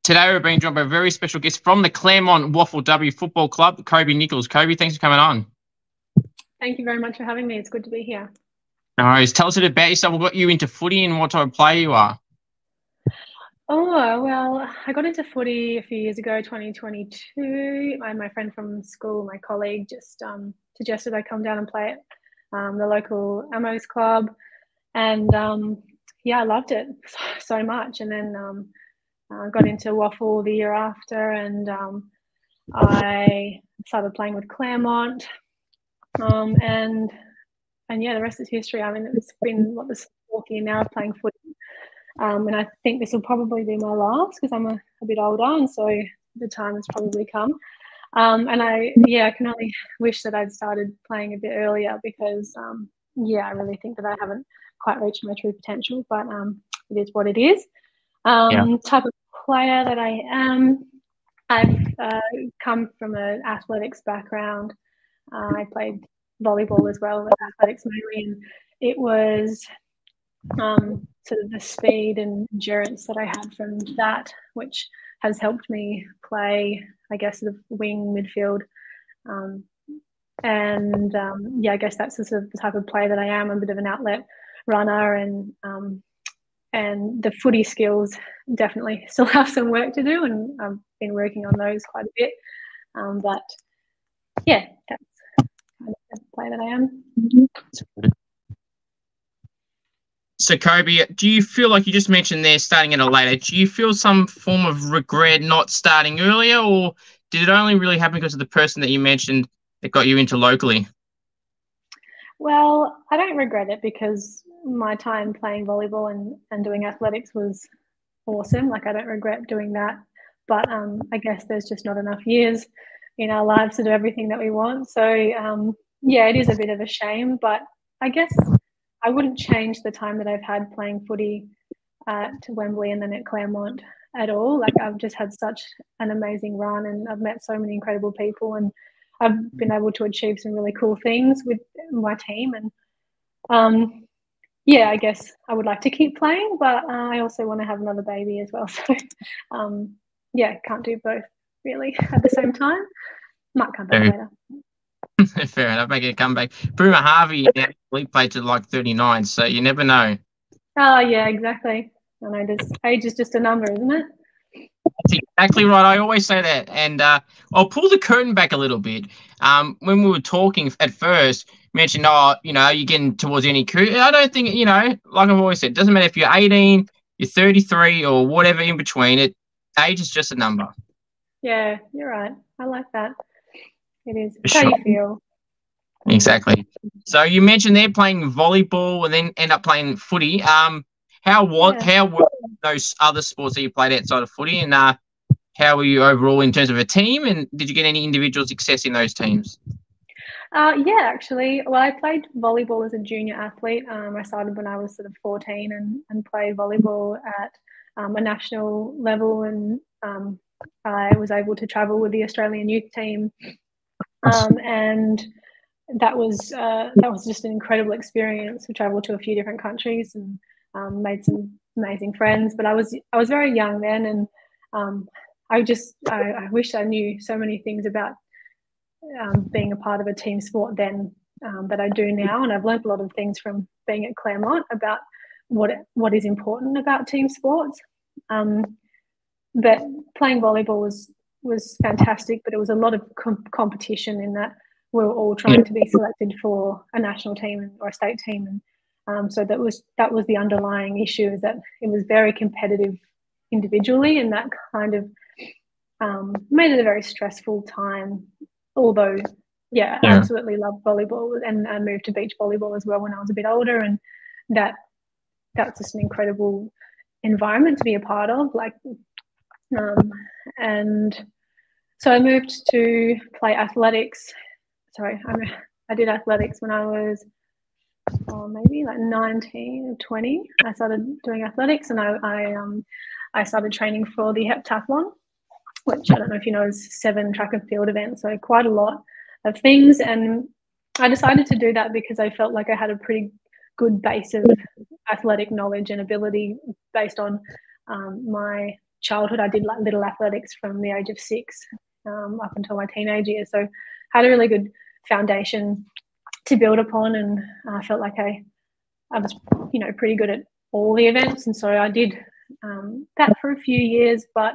Today we're being joined by a very special guest from the Claremont WAFLW Football Club, Kobi Nichols. Kobi, thanks for coming on. Thank you very much for having me. It's good to be here. No worries. Tell us a bit about yourself. What got you into footy and what type of player you are? Oh, well, I got into footy a few years ago, 2022. My friend from school, my colleague, just suggested I come down and play at the local Amos club. And yeah, I loved it so much. And then I got into WAFL the year after, and I started playing with Claremont. And yeah, the rest is history. I mean, it's been the fourth year now of playing footy. And I think this will probably be my last because I'm a bit older, and so the time has probably come. And I can only wish that I'd started playing a bit earlier because, I really think that I haven't quite reached my true potential, but it is what it is. Type of player that I am, I've come from an athletics background. I played volleyball as well, with athletics mainly, and it was sort of the speed and endurance that I had from that, which has helped me play, I guess, sort of wing midfield. I guess that's the sort of the type of player that I am. I'm a bit of an outlet runner, and the footy skills definitely still have some work to do, and I've been working on those quite a bit. But yeah, that's kind of the player that I am. So, Kobi, do you feel like you just mentioned there starting at a later? Do you feel some form of regret not starting earlier, or did it only really happen because of the person that you mentioned that got you into locally? Well, I don't regret it because my time playing volleyball and doing athletics was awesome. Like, I don't regret doing that. But I guess there's just not enough years in our lives to do everything that we want. So, it is a bit of a shame. But I guess I wouldn't change the time that I've had playing footy at Wembley and then at Claremont at all. Like, I've just had such an amazing run, and I've met so many incredible people, and I've been able to achieve some really cool things with my team. And I guess I would like to keep playing, but I also want to have another baby as well. So can't do both really at the same time. Might come back later. Fair enough, make it a comeback. Bruma Harvey actually played to like 39, so you never know. Oh, yeah, exactly. I know, age is just a number, isn't it? That's exactly right. I always say that. And I'll pull the curtain back a little bit. When we were talking at first, you mentioned, you're getting towards any career. I don't think, like I've always said, it doesn't matter if you're 18, you're 33, or whatever in between. Age is just a number. Yeah, you're right. I like that. It is. How you feel. Exactly. So you mentioned they're playing volleyball and then end up playing footy. How were those other sports that you played outside of footy, and how were you overall in terms of a team, and did you get any individual success in those teams? Actually. Well, I played volleyball as a junior athlete. I started when I was sort of 14 and played volleyball at a national level, and I was able to travel with the Australian youth team. And that was just an incredible experience. We travelled to a few different countries and made some amazing friends. But I was very young then, and I wish I knew so many things about being a part of a team sport then that I do now. And I've learned a lot of things from being at Claremont about what is important about team sports. But playing volleyball was fantastic, but it was a lot of competition in that we were all trying to be selected for a national team or a state team, and so that was the underlying issue, is that it was very competitive individually, and that kind of made it a very stressful time. Although, I absolutely loved volleyball, and I moved to beach volleyball as well when I was a bit older, and that's just an incredible environment to be a part of. And so I moved to play athletics. Sorry, I did athletics when I was maybe like 19 or 20. I started doing athletics, and I started training for the heptathlon, which I don't know if you know is 7 track and field events, so quite a lot of things. And I decided to do that because I felt like I had a pretty good base of athletic knowledge and ability based on my childhood, I did like little athletics from the age of 6 up until my teenage years. So had a really good foundation to build upon, and I felt like I was, pretty good at all the events. And so I did that for a few years, but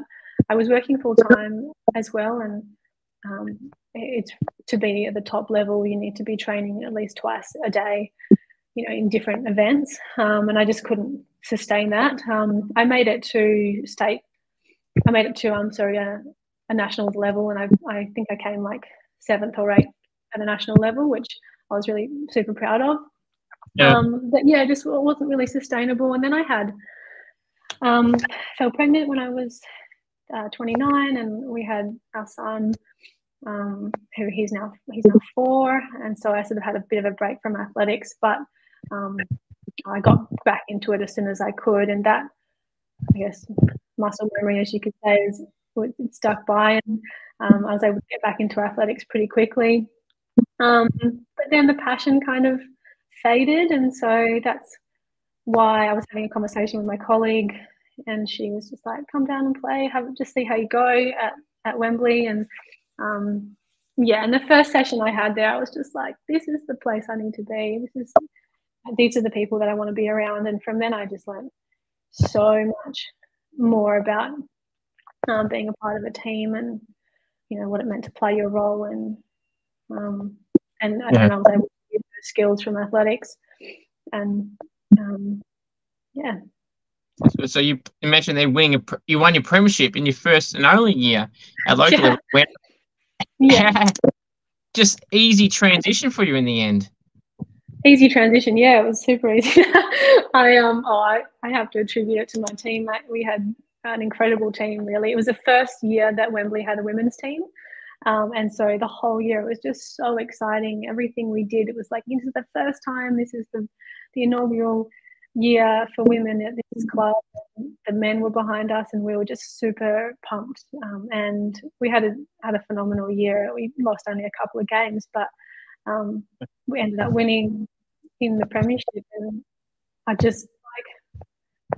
I was working full time as well. And it's to be at the top level, you need to be training at least twice a day, in different events. And I just couldn't sustain that. I made it to a nationals level, and I think I came like 7th or 8th at a national level, which I was really super proud of. Yeah. But yeah, just wasn't really sustainable. And then I had fell pregnant when I was 29, and we had our son, who he's now 4, and so I sort of had a bit of a break from athletics, but I got back into it as soon as I could, and that, I guess, muscle memory, as you could say, it stuck by, and I was able to get back into athletics pretty quickly. But then the passion kind of faded, and so that's why I was having a conversation with my colleague, and she was just like, come down and play, just see how you go at Wembley. And and the first session I had there, I was just like, this is the place I need to be, these are the people that I want to be around. And from then I just learned so much more about being a part of a team, and what it meant to play your role, and I was able to use those skills from athletics. And So you mentioned you won your premiership in your first and only year at local level. Just easy transition for you in the end. Easy transition, yeah, it was super easy. I have to attribute it to my team. We had an incredible team, really. It was the first year that Wembley had a women's team, and so the whole year it was just so exciting. Everything we did, it was like, this is the first time, this is the inaugural year for women at this club. The men were behind us, and we were just super pumped. And we had a phenomenal year. We lost only a couple of games, but we ended up winning in the premiership, and I just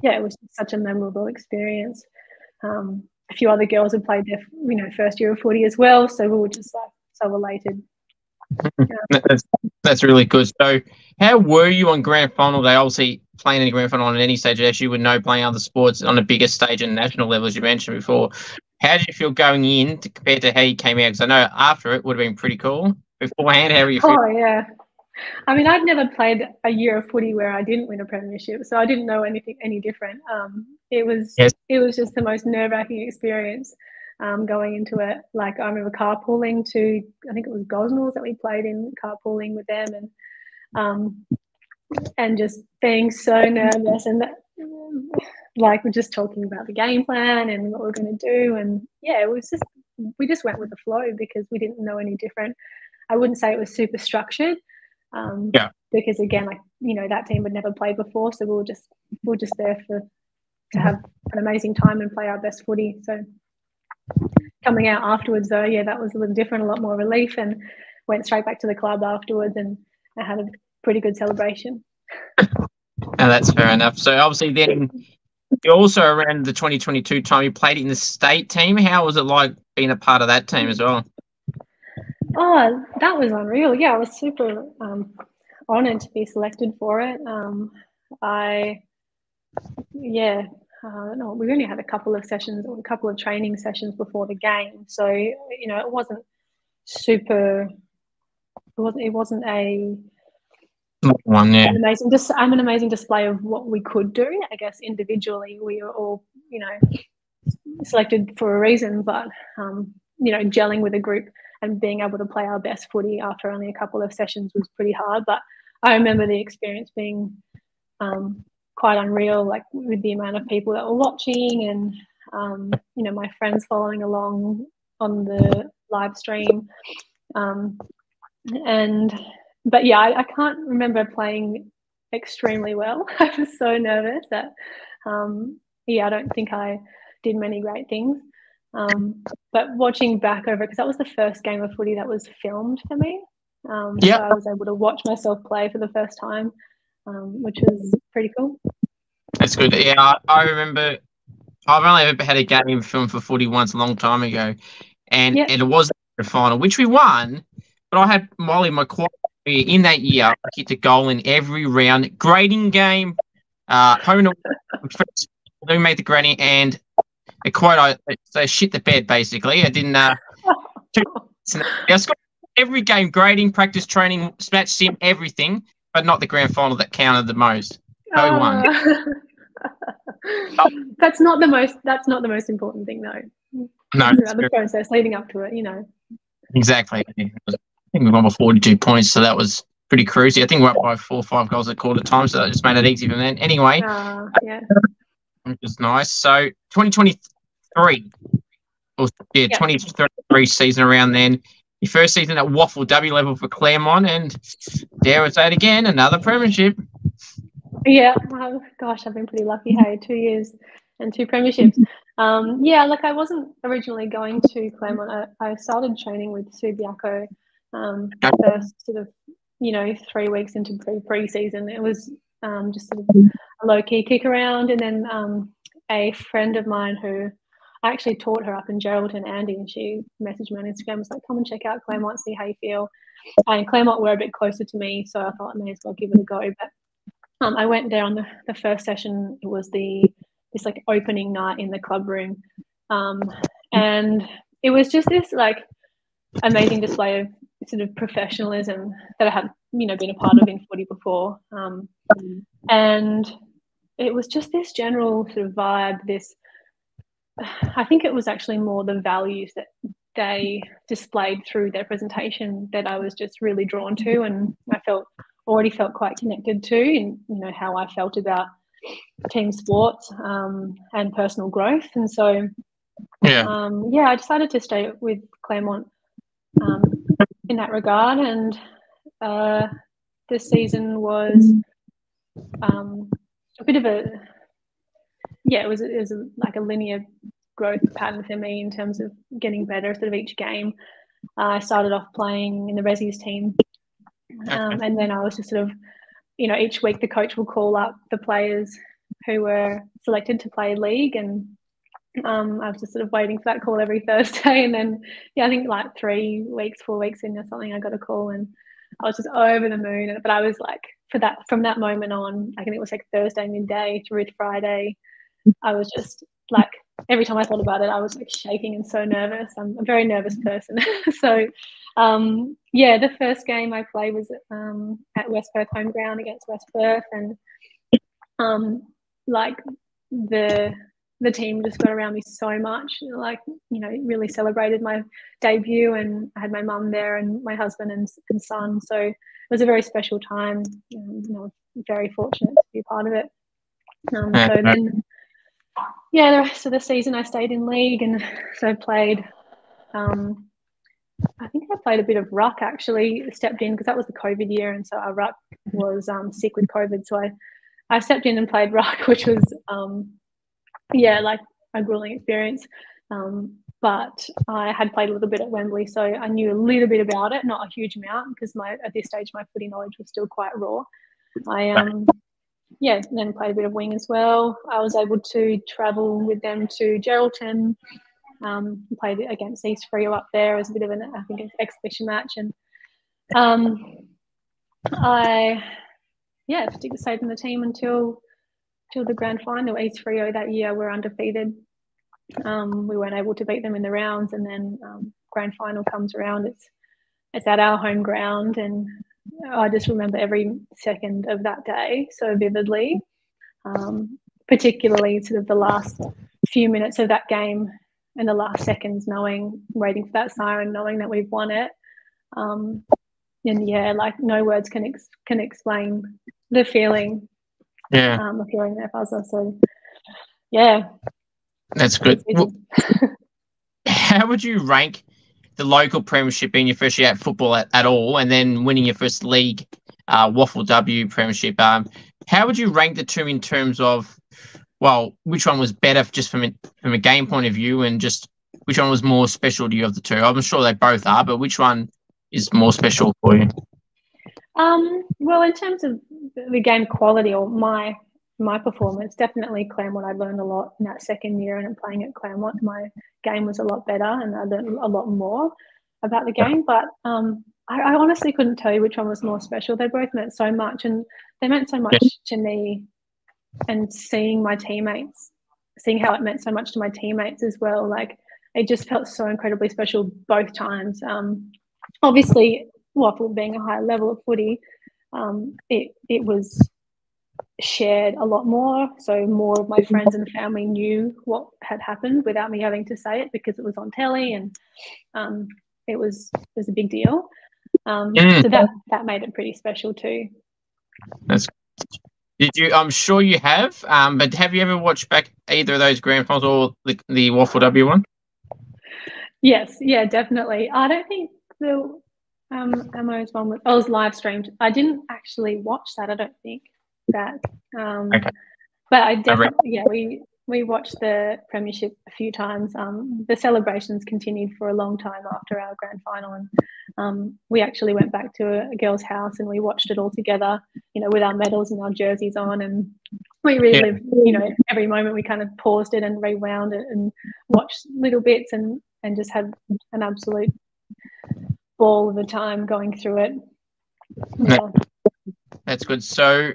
it was such a memorable experience. A few other girls had played their first year of footy as well, so we were just so elated. That's really good. So how were you on grand final day? Obviously playing in a grand final on any stage, as you would know, playing other sports on a bigger stage and national level, as you mentioned before. How did you feel going in compared to how you came out? Because I know after it would have been pretty cool. Beforehand, how were you feeling? Oh, yeah. I mean, I'd never played a year of footy where I didn't win a premiership, so I didn't know anything any different. It was just the most nerve-wracking experience going into it. Like, I remember carpooling to, I think it was Gosnells that we played in, carpooling with them, and just being so nervous, and we're just talking about the game plan and what we're going to do. And it was just, we just went with the flow because we didn't know any different. I wouldn't say it was super structured, because again, that team had never played before, so we were just there to have an amazing time and play our best footy. So coming out afterwards, though, that was a little different, a lot more relief, and went straight back to the club afterwards, and I had a pretty good celebration. No, that's fair enough. So obviously then you also, around the 2022 time, you played in the state team. How was it like being a part of that team as well? Oh, that was unreal. Yeah, I was super honoured to be selected for it. We only had a couple of sessions, or a couple of training sessions before the game, so it wasn't super. It wasn't an amazing display of what we could do. I guess individually we were all selected for a reason, but gelling with a group and being able to play our best footy after only a couple of sessions was pretty hard. But I remember the experience being quite unreal, like with the amount of people that were watching, and my friends following along on the live stream. I can't remember playing extremely well. I was so nervous that I don't think I did many great things. But watching back over it, because that was the first game of footy that was filmed for me. So I was able to watch myself play for the first time, which was pretty cool. That's good. Yeah, I remember I've only ever had a game filmed for footy once a long time ago, and Yeah. it was the final, which we won. But I had Molly, my quad in that year. I kicked a goal in every round, grading game, home and away, who made the grading, and a quote. I shit the bed basically. I didn't. I scored every game, grading, practice, training, match sim, everything, but not the grand final that counted the most. So we won. That's not the most important thing, though. No, the process leading up to it, Exactly. I think we won by 42 points, so that was pretty cruisy. I think we're up by 4 or 5 goals at quarter time, so that just made it easy for them. Anyway, yeah, which is nice. So 2023, or 2023 season around then. Your first season at WAFLW level for Claremont, and dare I say it again, another premiership. Yeah, gosh, I've been pretty lucky. Hey, 2 years and 2 premierships. Look, I wasn't originally going to Claremont. I started training with Subiaco first sort of, 3 weeks into pre-season. It was just sort of a low-key kick around, and then a friend of mine who I actually taught her up in Geraldton, Andy, and she messaged me on Instagram, was like, come and check out Claremont, see how you feel. And Claremont were a bit closer to me, so I thought I may as well give it a go. But I went there on the first session. It was this like opening night in the club room, and it was just this like amazing display of sort of professionalism that I had been a part of in footy before, and it was just this general sort of vibe. I think it was actually more the values that they displayed through their presentation that I was just really drawn to, and I already felt quite connected to, in how I felt about team sports and personal growth. And so I decided to stay with Claremont in that regard. And this season was a bit of it was like a linear growth pattern for me in terms of getting better sort of each game. I started off playing in the Resi's team, and then I was just sort of, each week the coach will call up the players who were selected to play league, and I was just sort of waiting for that call every Thursday. And then I think like 4 weeks in or something, I got a call, and I was just over the moon. But I was like, from that moment on, I think it was like Thursday midday through to Friday, I was just like, every time I thought about it, I was like shaking and so nervous. I'm a very nervous person. So the first game I played was at West Perth home ground against West Perth, and like the team just got around me so much, like, really celebrated my debut, and I had my mum there and my husband and son. So it was a very special time. Very fortunate to be a part of it. So then, the rest of the season I stayed in league, and so played. I think I played a bit of ruck, actually. Stepped in because that was the COVID year, and so our ruck was sick with COVID. So I stepped in and played ruck, which was like a grueling experience. But I had played a little bit at Wembley, so I knew a little bit about it, not a huge amount, because at this stage my footy knowledge was still quite raw. I then played a bit of wing as well. I was able to travel with them to Geraldton. Played against East Freo up there as a bit of an exhibition match, and I stayed in the team until the grand final. East Freo that year were undefeated. We weren't able to beat them in the rounds, and then grand final comes around. It's at our home ground, and I just remember every second of that day so vividly, particularly sort of the last few minutes of that game and the last seconds, waiting for that siren, knowing that we've won it. And like no words can explain the feeling. Of hearing that buzzer. So that's good. How would you rank the local premiership being your first year at football at all, and then winning your first league WAFLW premiership? How would you rank the two in terms of, which one was better just from a game point of view, and just which one was more special to you of the two? I'm sure they both are, but which one is more special for you? Well, in terms of the game quality, or my my performance. Definitely Claremont, I learned a lot in that second year, and playing at Claremont, my game was a lot better and I learned a lot more about the game. But I honestly couldn't tell you which one was more special. They both meant so much, and they meant so much to me, and seeing my teammates, seeing how it meant so much to my teammates as well. Like, it just felt so incredibly special both times. Obviously, WAFL being a higher level of footy, it was shared a lot more. So more of my friends and family knew what had happened without me having to say it, because it was on telly, and it was a big deal. So that made it pretty special too. That's. Did you? I'm sure you have. But have you ever watched back either of those grand finals or the WAFLW one? Yes, yeah, definitely. I don't think the Ammo's one was live streamed. I didn't actually watch that. I don't think that. Okay. But I definitely, we watched the premiership a few times. The celebrations continued for a long time after our grand final, and we actually went back to a girl's house and we watched it all together, with our medals and our jerseys on, and we relived, every moment. We kind of paused it and rewound it and watched little bits, and just had an absolute ball of a time going through it. Yeah. That's good. So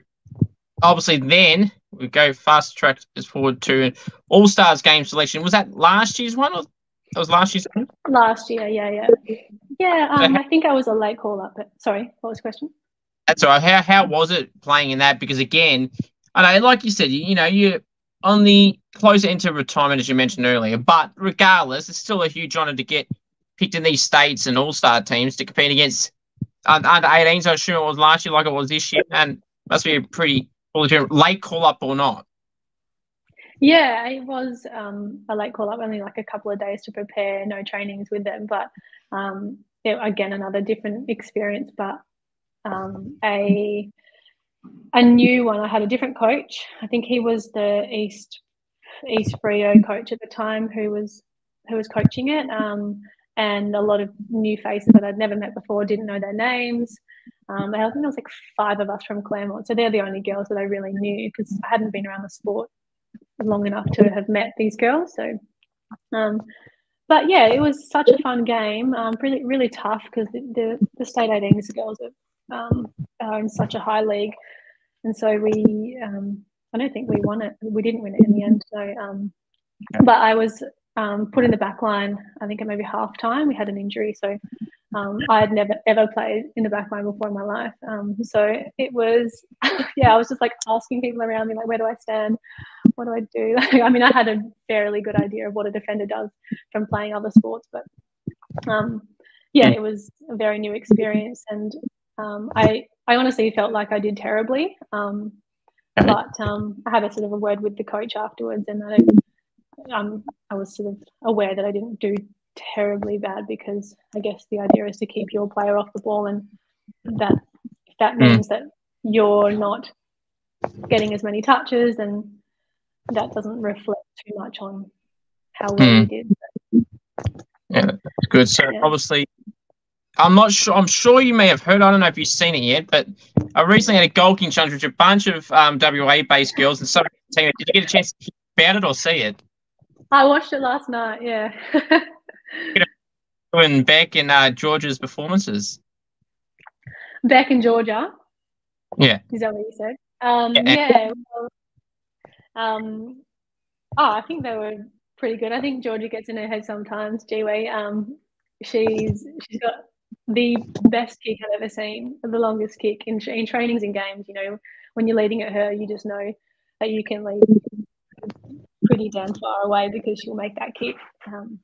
obviously then we go fast track forward to All-Stars game selection. Was that last year's one, or that was last year's one? Last year, yeah. I think I was a late call up, but sorry, what was the question? That's all right. How was it playing in that? Because again, I know, like you said, you're on the closer end to retirement, as you mentioned earlier, but regardless, it's still a huge honour to get picked in these states and all-star teams to compete against under 18s. I assume it was last year like it was this year, and must be a pretty late call-up or not. Yeah, it was a late call-up, only like a couple of days to prepare, no trainings with them, but again, another different experience, but a new one. I had a different coach. I think he was the East Frio coach at the time who was coaching it, and a lot of new faces that I'd never met before, didn't know their names. I think there was like 5 of us from Claremont, so they're the only girls that I really knew, because I hadn't been around the sport long enough to have met these girls. So but yeah, it was such a fun game. Really, really tough, because the state 18s girls are in such a high league, and so I don't think we won it. We didn't win it in the end. So, but I was put in the back line, I think at maybe half time. We had an injury, so I had never ever played in the back line before in my life. So it was, I was just like asking people around me, like, where do I stand? What do I do? I mean, I had a fairly good idea of what a defender does from playing other sports, but it was a very new experience, and I honestly felt like I did terribly. But I had a sort of a word with the coach afterwards, and I was sort of aware that I didn't do terribly bad, because I guess the idea is to keep your player off the ball, and that means that you're not getting as many touches, and that doesn't reflect too much on how well you did. Yeah, that's good. So obviously, I'm not sure. I'm sure you may have heard. I don't know if you've seen it yet, but I recently had a goal king challenge with a bunch of WA-based girls, and so did you get a chance to hear about it or see it? I watched it last night. Yeah. And Beck and Georgia's performances. Beck and Georgia. Yeah. Is that what you said? Yeah. Well, I think they were pretty good. I think Georgia gets in her head sometimes. G-Way. She's got the best kick I've ever seen, the longest kick in trainings and games. When you're leading at her, you just know that you can lead pretty damn far away, because she'll make that kick. And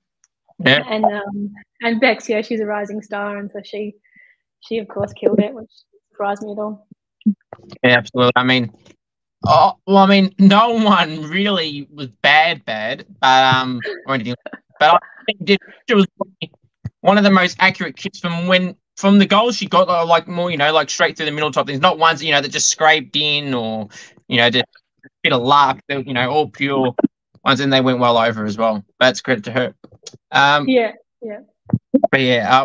Bex, she's a rising star, and so she of course killed it, which surprised me at all. Yeah, absolutely. I mean, no one really was bad, but or anything. But I think it was one of the most accurate kicks from the goals she got, like more, like straight through the middle type things, not ones that just scraped in, or just a bit of luck. All pure ones, and they went well over as well. That's credit to her. Yeah. But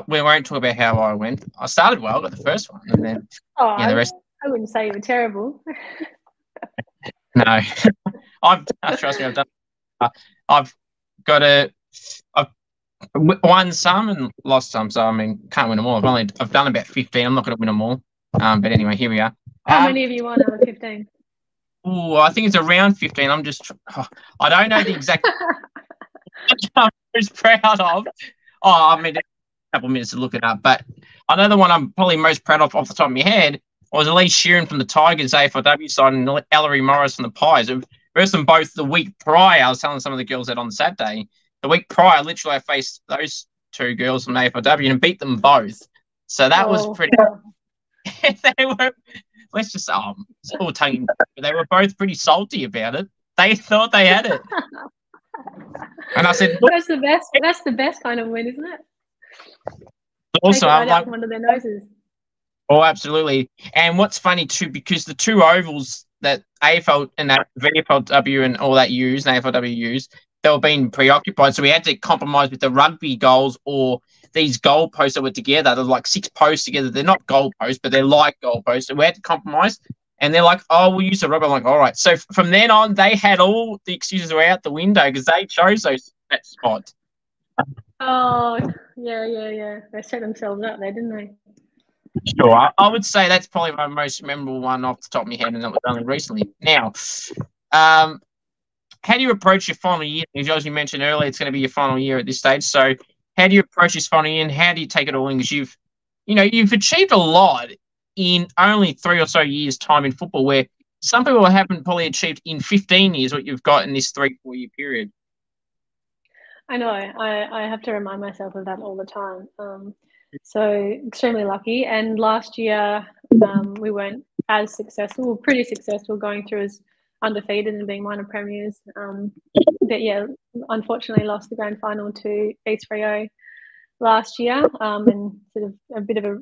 we won't talk about how I went. I started well, got the first one, and then the rest. I wouldn't say you were terrible. No, trust me, I've done. I've got I've won some and lost some, so I mean, can't win them all. I've done about 15. I'm not going to win them all. But anyway, here we are. How many have you won out of 15? Oh, I think it's around 15. I don't know the exact. I'm most proud of. Oh, I mean, a couple of minutes to look it up, but I know the one I'm probably most proud of off the top of my head was Elise Sheeran from the Tigers AFLW side and Ellery Morris from the Pies. Versus them both the week prior. I was telling some of the girls that on Saturday. The week prior, literally, I faced those two girls from AFLW and beat them both. So that was pretty. They were. Let's just it's all tongue. They were both pretty salty about it. They thought they had it. And I said, "That's the best. That's the best kind of win, isn't it?" Also, I'm like one of their noses. Oh, absolutely. And what's funny too, because the two ovals that AFL and that VFLW and all that use, and AFLW use, they were being preoccupied. So we had to compromise with the rugby goals or these goalposts that were together. There's like 6 posts together. They're not goalposts, but they're like goalposts. So we had to compromise. And they're like, oh, we'll use the rugby. I'm like, all right. So from then on, they had all the excuses were out the window because they chose that spot. Oh, yeah. They set themselves up there, didn't they? Sure. I would say that's probably my most memorable one off the top of my head, and that was only recently. Now, how do you approach your final year? As you mentioned earlier, it's going to be your final year at this stage. So how do you approach this final year, and how do you take it all in? Because you've achieved a lot in only 3 or so years' time in football, where some people haven't probably achieved in 15 years what you've got in this 3-4 year period. I know. I have to remind myself of that all the time. So extremely lucky. And last year we weren't as successful, pretty successful, going through as undefeated and being minor premiers. But yeah, unfortunately lost the grand final to East Freo last year, and sort of a bit of a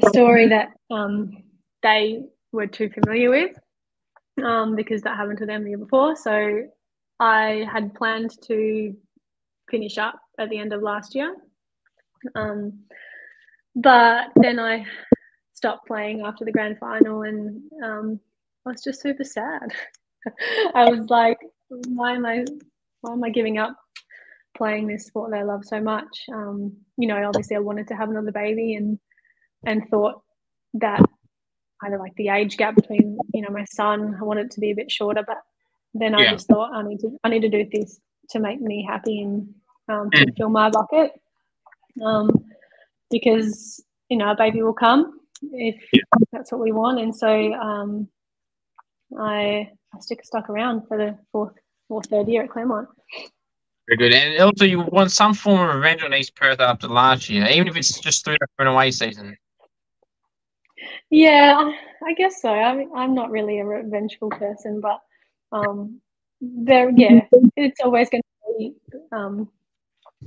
story that they were too familiar with, because that happened to them the year before. So I had planned to finish up at the end of last year, but then I stopped playing after the grand final, and I was just super sad. I was like, why am I giving up playing this sport that I love so much? Obviously I wanted to have another baby, and thought that either like the age gap between my son, I wanted it to be a bit shorter, but then I just thought I need to do this to make me happy and to fill my bucket, because a baby will come if that's what we want. And so I stuck around for the fourth or third year at Claremont. Very good. And also you want some form of revenge on East Perth after last year, even if it's just through an away season. Yeah, I guess so. I'm not really a revengeful person, but it's always going to be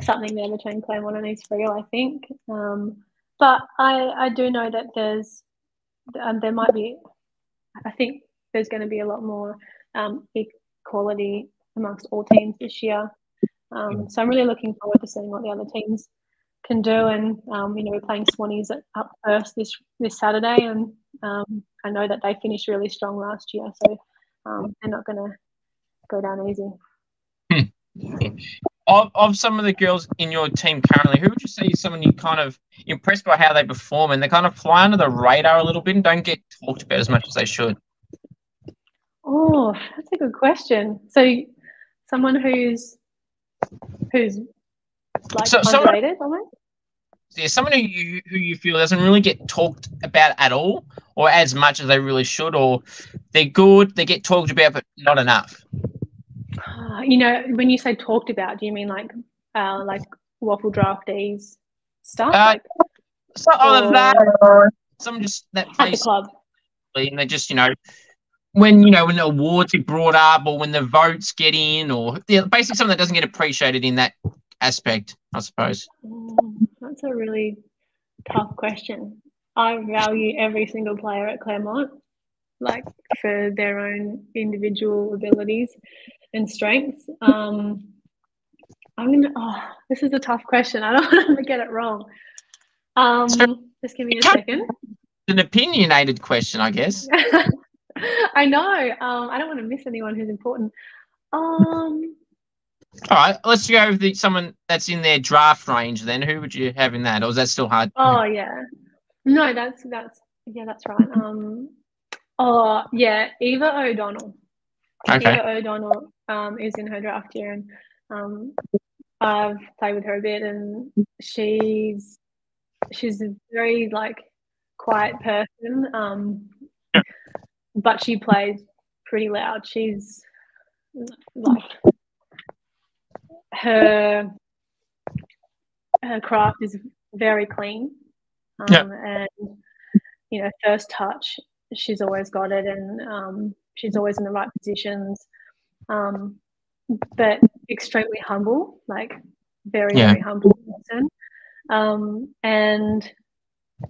something there between Claremont and East Freo, I think. But I do know that there might be. I think there's going to be a lot more equality amongst all teams this year. So I'm really looking forward to seeing what the other teams can do. And we're playing Swannies up first this Saturday, and I know that they finished really strong last year, so they're not going to go down easy. Of some of the girls in your team currently, who would you say is someone you kind of impressed by how they perform and they kind of fly under the radar a little bit and don't get talked about as much as they should? Oh, that's a good question. So someone who's like underrated, almost? Yeah, someone who you feel doesn't really get talked about at all or as much as they really should, or they're good, they get talked about but not enough. When you say talked about, do you mean like WAFL draftees stuff? Someone just that plays at the club, and they just when the awards get brought up or when the votes get in, or basically something that doesn't get appreciated in that aspect, I suppose. That's a really tough question. I value every single player at Claremont, like for their own individual abilities and strengths. This is a tough question. I don't want to get it wrong. Just give me a second. an opinionated question, I guess. I know. I don't want to miss anyone who's important. All right, let's go with someone that's in their draft range then. Who would you have in that? Or is that still hard? Oh, yeah. No, that's right. Oh, yeah, Eva O'Donnell. Okay. Eva O'Donnell is in her draft year, and I've played with her a bit, and she's a very like quiet person, but she plays pretty loud. She's like her craft is very clean, and first touch, she's always got it, and she's always in the right positions, but extremely humble, like very humble person, and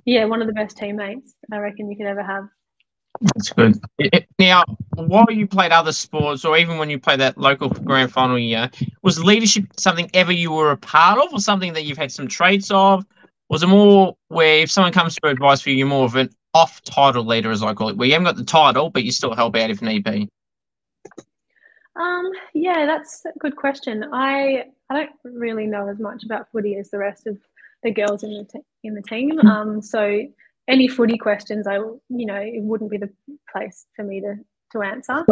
one of the best teammates I reckon you could ever have. That's good. Now, while you played other sports, or even when you played that local grand final year, was leadership something ever you were a part of, or something that you've had some traits of? Was it more where if someone comes for advice for you, you're more of an off-title leader, as I call it, where you haven't got the title, but you still help out if need be? Yeah, that's a good question. I don't really know as much about footy as the rest of the girls in the team. So any footy questions, it wouldn't be the place for me to answer.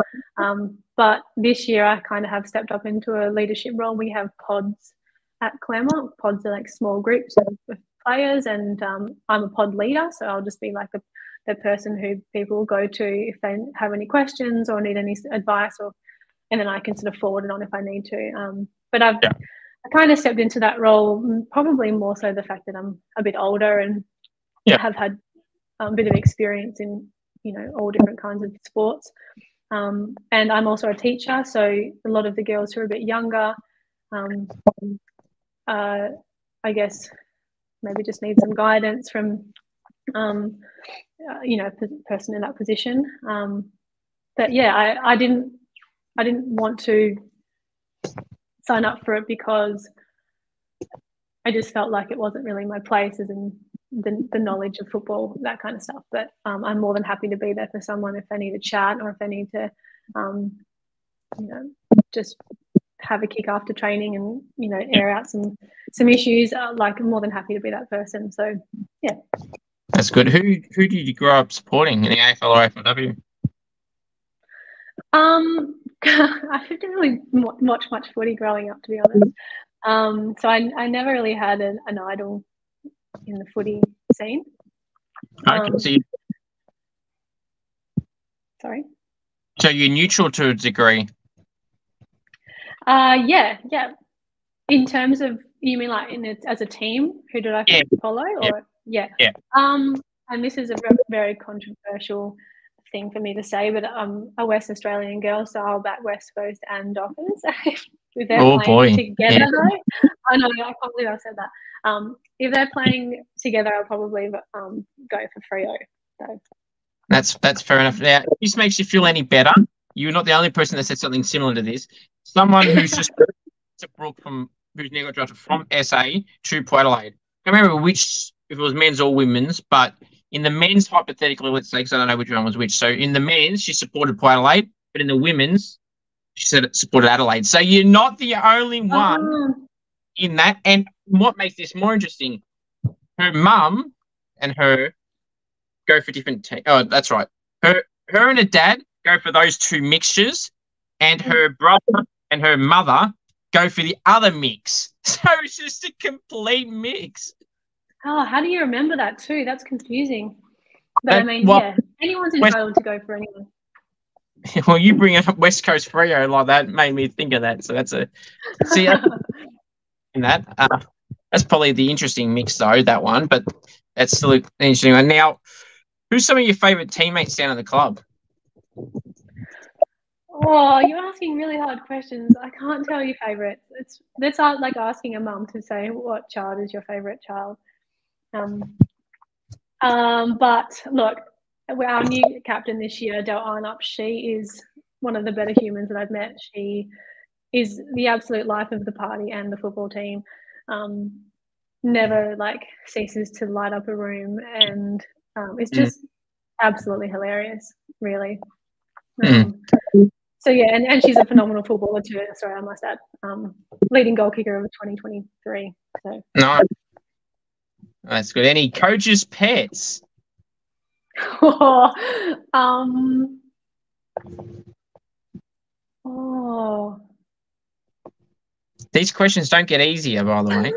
But this year I kind of have stepped up into a leadership role. We have pods at Claremont. Pods are like small groups of players, and I'm a pod leader, so I'll just be like the person who people go to if they have any questions or need any advice, and then I can sort of forward it on if I need to. But I kind of stepped into that role, probably more so the fact that I'm a bit older and have had a bit of experience in, all different kinds of sports. And I'm also a teacher, so a lot of the girls who are a bit younger, I guess maybe just need some guidance from, person in that position. But yeah, I didn't want to sign up for it because I just felt like it wasn't really my place, as in the knowledge of football, that kind of stuff. But I'm more than happy to be there for someone if they need a chat, or if they need to, just have a kick after training and, air out some issues. Like, I'm more than happy to be that person. So, yeah. That's good. Who did you grow up supporting in the AFL or AFLW? I didn't really watch much footy growing up, to be honest. So I never really had an idol in the footy scene. Sorry? So you're neutral to a degree? Yeah. In terms of, you mean like as a team, who did I follow? Or yeah. And this is a very controversial thing for me to say, but I'm a West Australian girl, so I'll back West Coast and Dockers. If they're playing together, though, I know, I can't believe I said that. If they're playing together, I'll probably go for Freo. So. That's fair enough. Now, if this makes you feel any better, you're not the only person that said something similar to this. Someone who's just Brooke who's now got drafted from SA to Port Adelaide. I can't remember if it was men's or women's, but in the men's, hypothetically, let's say, because I don't know which one was which. So in the men's, she supported Port Adelaide, but in the women's, she said it supported Adelaide. So you're not the only one in that. And what makes this more interesting, her mum and her go for different teams. Oh, that's right. Her and her dad go for those two mixtures, and her brother and her mother go for the other mix. So it's just a complete mix. Oh, how do you remember that too? That's confusing. But anyone's entitled to go for anyone. Well, you bring up West Coast Freo like that made me think of that. So that's in that. That's probably the interesting mix though, that one. But that's still an interesting one. Now, who's some of your favourite teammates down at the club? Oh, you're asking really hard questions. I can't tell you favourites. That's like asking a mum to say what child is your favourite child. But look, our new captain this year, Del Arnott, she is one of the better humans that I've met. She is the absolute life of the party and the football team. Never ceases to light up a room, and It's just absolutely hilarious, really. Mm. So yeah, and she's a phenomenal footballer too. Sorry, I must add, leading goal kicker of 2023. So No, that's good. Any coaches' pets? oh, These questions don't get easier, by the way.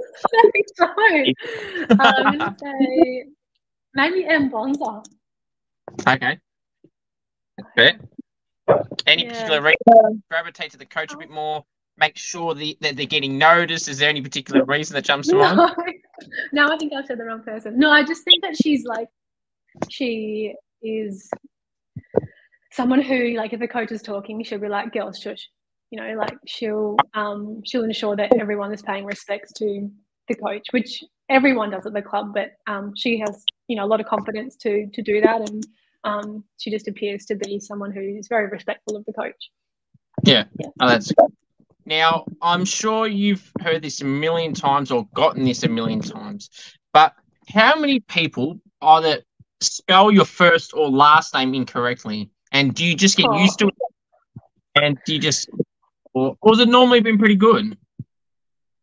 I'm going to say maybe M. Bonza. Okay. Fair. Any particular reason gravitate to the coach a bit more? Make sure that they're getting noticed. Is there any particular reason that jumps to mind? No, I think I've said the wrong person. No, I just think that she is someone who, like, if the coach is talking, she'll be like, "Girls, shush." You know, like she'll ensure that everyone is paying respects to the coach, which everyone does at the club. But she has, a lot of confidence to do that, and she just appears to be someone who is very respectful of the coach. Yeah. Oh, that's good. Now, I'm sure you've heard this a million times or gotten this a million times, but how many people either spell your first or last name incorrectly? And do you just get used to it? And do you just, or has it normally been pretty good?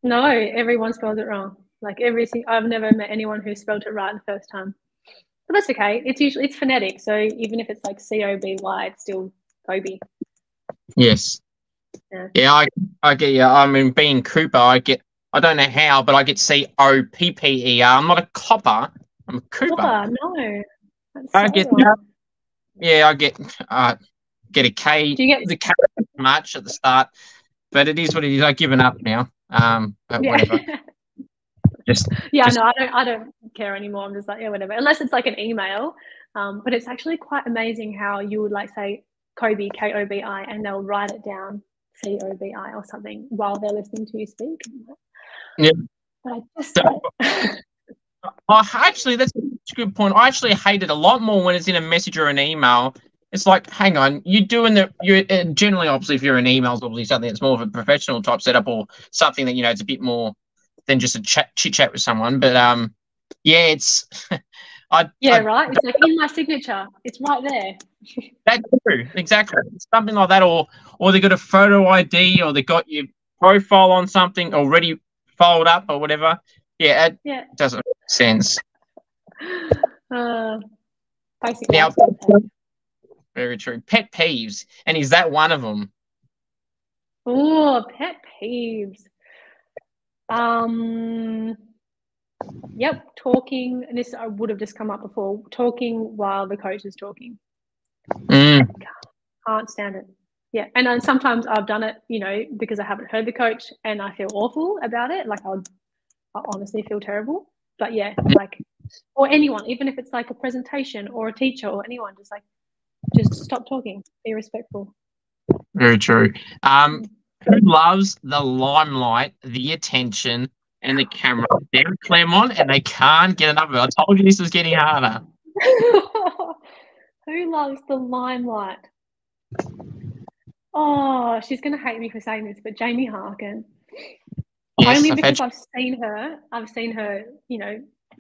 No, everyone spells it wrong. Like I've never met anyone who spelled it right the first time. But that's okay. It's phonetic, so even if it's like Coby, it's still Kobi. Yes. Yeah, I get you. I mean, being Cooper, I don't know how, but I get Copper. I'm not a copper. I'm a Cooper. Copper, no. I get that. Yeah, I get a K. Do you get the K much at the start, but it is what it is. I've given up now. But whatever. I don't care anymore. I'm just like, yeah, whatever. Unless it's like an email. But it's actually quite amazing how you would like say Kobi, Kobi, and they'll write it down Cobi or something while they're listening to you speak. Yeah. But I just actually, that's a good point. I actually hate it a lot more when it's in a message or an email. It's like, hang on, you're generally, obviously, if you're an email, it's obviously something that's more of a professional type setup or something that, it's a bit more than just a chit chat with someone. But it's right. It's like in my signature. It's right there. That's true. Exactly. It's something like that, or they got a photo ID, or they got your profile on something already folded up, or whatever. Yeah, it doesn't make sense. Basically, now, very true. Pet peeves, and is that one of them? Oh, pet peeves. Yep, talking, and this I would have just come up before, talking while the coach is talking. Can't stand it. Yeah, and then sometimes I've done it, because I haven't heard the coach and I feel awful about it. Like I honestly feel terrible. But yeah, like, or anyone, even if it's like a presentation or a teacher or anyone, just stop talking, be respectful. Very true. Who loves the limelight, the attention, and the camera? They're at Claremont and they can't get enough of it. I told you this was getting harder. Who loves the limelight? Oh, she's going to hate me for saying this, but Jamie Harkin. Yes, only because I've seen her,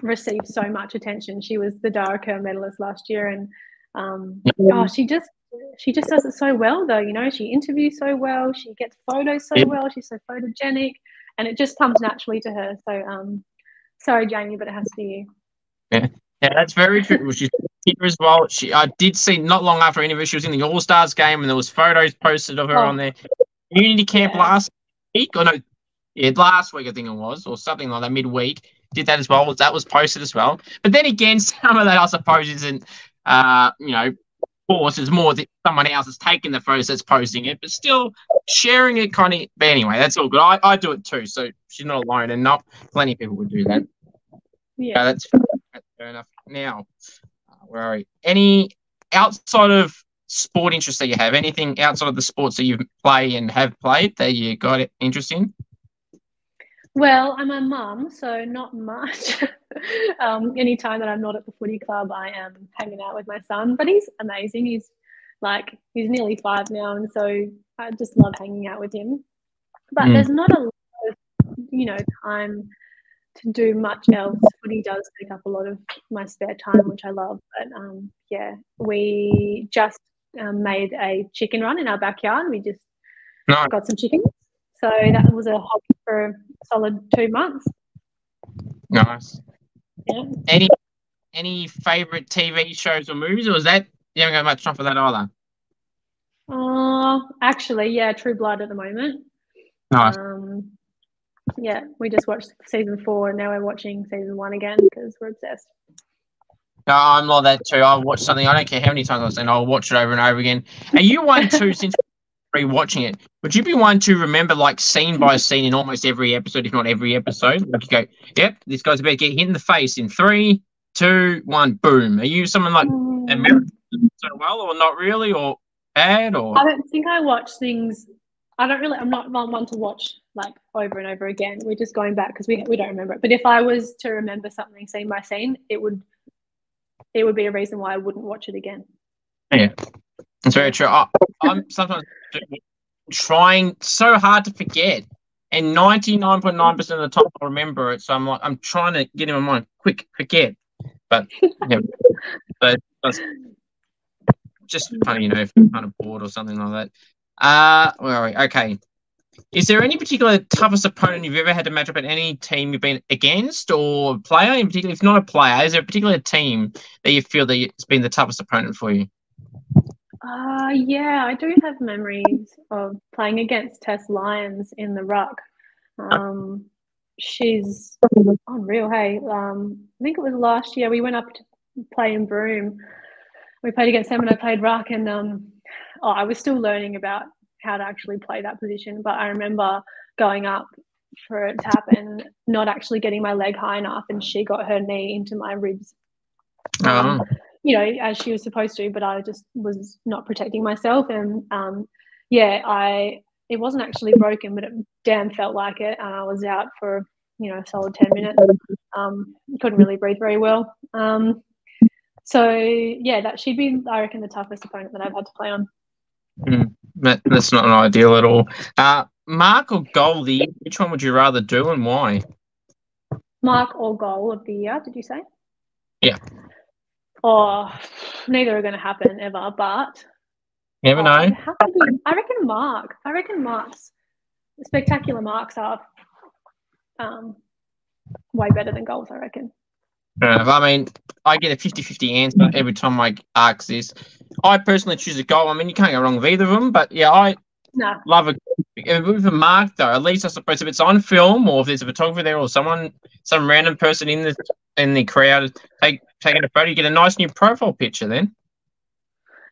receive so much attention. She was the Dara Kerr medalist last year, and she just does it so well, though. She interviews so well, she gets photos so well, she's so photogenic, and it just comes naturally to her. So, sorry, Jamie, but it has to be you. Yeah, that's very true. She's here as well. I did see not long after her interview, she was in the All Stars game, and there was photos posted of her on their community camp last week, or no, last week I think it was, or something like that, midweek. Did that as well. That was posted as well. But then again, some of that I suppose isn't, course, it's more that someone else has taken the photos that's posting it, but still sharing it kind of. But anyway, that's all good. I do it too, so she's not alone, and not plenty of people would do that. Yeah, that's fair enough. Now, where are we? Any outside of sport interests that you have? Anything outside of the sports that you play and have played that you got interest in? Well, I'm a mum, so not much. Any time that I'm not at the footy club, I am hanging out with my son. But he's amazing. He's nearly 5 now, and so I just love hanging out with him. But there's not a lot of, time to do much else. Footy does take up a lot of my spare time, which I love. But yeah, we just made a chicken run in our backyard. We just got some chickens. So that was a hobby for a solid 2 months. Nice. Yeah. Any favourite TV shows or movies, or is that you haven't got much time for that either? Actually, yeah, True Blood at the moment. Nice. Yeah, we just watched season 4 and now we're watching season 1 again because we're obsessed. No, I'm like that too. I'll watch something. I don't care how many times I've seen. I'll watch it over and over again. Are you one too? Since rewatching it, would you be one to remember like scene by scene in almost every episode, if not every episode? Like you go, yep, this guy's about to get hit in the face in 3, 2, 1, boom. Are you someone like American so well, or not really, or bad, or? I don't think I watch things. I'm not one to watch like over and over again. We're just going back because we don't remember it. But if I was to remember something scene by scene, it would be a reason why I wouldn't watch it again. Yeah, that's very true. I'm sometimes trying so hard to forget, and 99.9% of the time I remember it. So I'm trying to get in my mind, quick, forget. But yeah, but that's just funny, if you're kind of bored or something like that. Where are we? Okay. Is there any particular toughest opponent you've ever had to match up at any team you've been against, or player in particular? If not a player, is there a particular team that you feel that it's been the toughest opponent for you? Yeah, I do have memories of playing against Tess Lyons in the ruck. She's unreal, hey. I think it was last year we went up to play in Broome. We played against them and I played ruck, and I was still learning about how to actually play that position. But I remember going up for a tap and not actually getting my leg high enough, and she got her knee into my ribs. As she was supposed to, but I just was not protecting myself. And it wasn't actually broken, but it damn felt like it. And I was out for, a solid 10 minutes. Couldn't really breathe very well. So yeah, that she'd be, I reckon, the toughest opponent that I've had to play on. That's not an ideal at all. Mark or goalie, which one would you rather do and why? Mark or goal of the year, did you say? Yeah. Neither are going to happen ever, but you never know. I reckon Mark. I reckon Mark's spectacular marks are way better than goals, I reckon. I mean, I get a 50-50 answer every time Mike asks this. I personally choose a goal. I mean, you can't go wrong with either of them, but yeah, I love with a mark though. At least I suppose if it's on film or if there's a photographer there or some random person in the crowd taking a photo, you get a nice new profile picture then.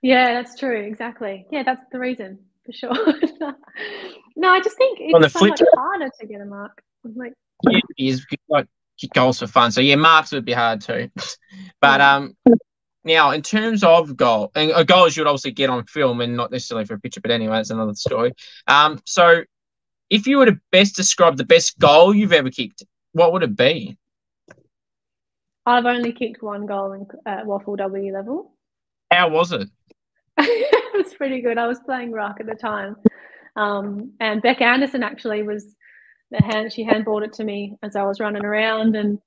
Yeah, that's true. Exactly. Yeah, that's the reason for sure. No, I just think it's so much harder to get a mark. Like, yeah, it is like kick goals for fun. So yeah, marks would be hard too. But now in terms of goal, and goals you would obviously get on film and not necessarily for a picture. But anyway, that's another story. So if you were to best describe the best goal you've ever kicked, what would it be? I've only kicked one goal at WAFLW level. How was it? It was pretty good. I was playing ruck at the time. And Beck Anderson actually was she handballed it to me as I was running around, and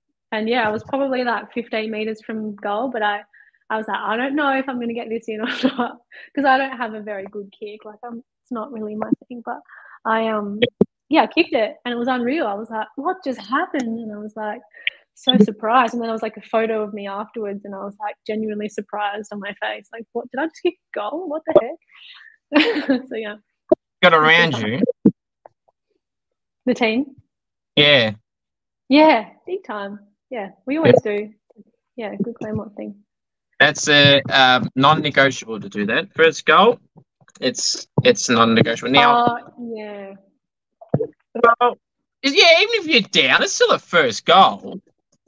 yeah, I was probably like 15 meters from goal, but I was like, I don't know if I'm going to get this in or not, because I don't have a very good kick. Like it's not really my thing, but I kicked it and it was unreal. I was like, what just happened? And I was like so surprised, and then I was like a photo of me afterwards, and I was like genuinely surprised on my face. Like, what, did I just kick a goal? What the heck? So yeah. Got around you. The team? Yeah. Yeah, big time. Yeah, we always do. Yeah, good Claremont thing. That's a non-negotiable to do that. First goal, it's non-negotiable. Now, yeah. Well, even if you're down, it's still a first goal.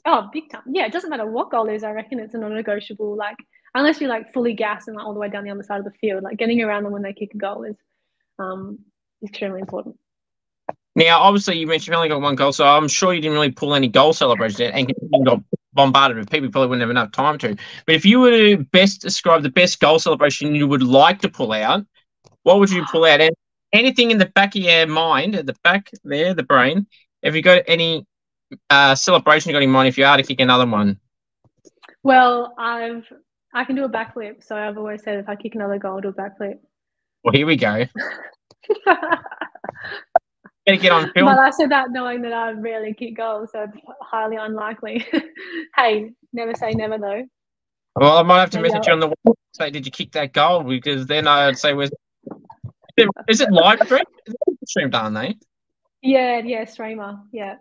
Oh, big time. Yeah, it doesn't matter what goal it is. I reckon it's a non-negotiable. Like, unless you're like fully gassed and like all the way down the other side of the field, like getting around them when they kick a goal is extremely important. Now, obviously, you mentioned you only got one goal, so I'm sure you didn't really pull any goal celebrations out, and you got bombarded with people. You probably wouldn't have enough time to. But if you were to best describe the best goal celebration you would like to pull out, what would you pull out? And anything in the back of your mind, at the back there, the brain, have you got any celebration you got in mind if you are to kick another one? Well, I can do a backflip, so I've always said if I kick another goal, I'll do a backflip. Well, here we go. Gonna get on film. But I said that knowing that I rarely kick goals, so highly unlikely. Hey, never say never though. Well, I might have to message you on the wall say, did you kick that goal? Because then I'd say, is it live stream? Is it streamed, aren't they? Yeah, streamer, yeah.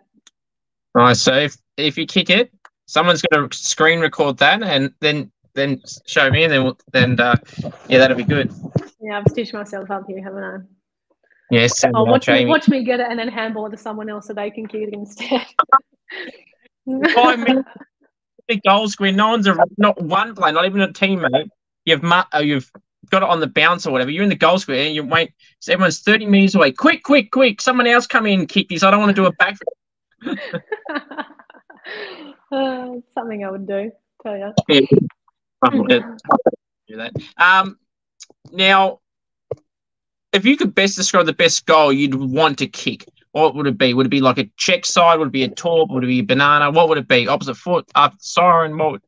Right, so if you kick it, someone's going to screen record that and then show me, and then yeah, that'll be good. Yeah, I've stitched myself up here, haven't I? Yes. Oh, watch me get it and then handball it to someone else so they can kick it instead. 5 minutes. The goal screen. No one's not one player, not even a teammate. You've got it on the bounce or whatever. You're in the goal square and you wait. So everyone's 30 meters away. Quick! Someone else come in and kick this. I don't want to do a back. Something I would do. Tell you. Yeah. Do that. Now, if you could best describe the best goal you'd want to kick, what would it be? Would it be like a check side? Would it be a torp? Would it be a banana? What would it be? Opposite foot, up, siren? If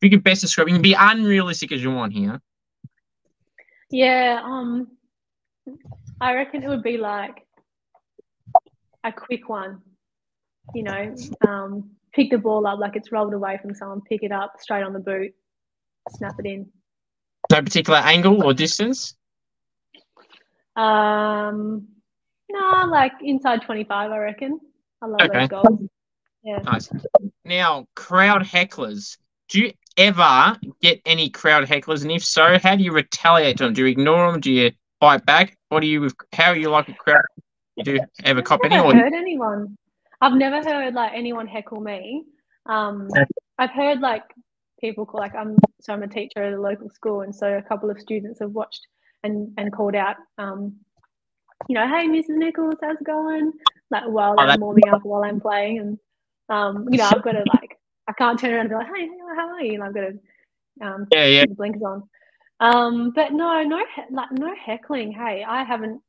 you could best describe, you can be unrealistic as you want here. Yeah, I reckon it would be like a quick one. You know, pick the ball up like it's rolled away from someone, pick it up straight on the boot, snap it in. No particular angle or distance? No, like inside 25, I reckon. I love those goals. Yeah. Nice. Now, crowd hecklers. Do you ever get any crowd hecklers? And if so, how do you retaliate to them? Do you ignore them? Do you fight back? How are you like a crowd? Do you ever cop anyone? I've never heard anyone. I've never heard like anyone heckle me. I've heard like people call I'm a teacher at a local school, and so a couple of students have watched and called out, you know, hey, Mrs. Nichols, how's it going? Like while they're warming up while I'm playing, and you know, I've got to I can't turn around and be like, hey, how are you? And I've got to keep the blinkers on. But no heckling. Hey, I haven't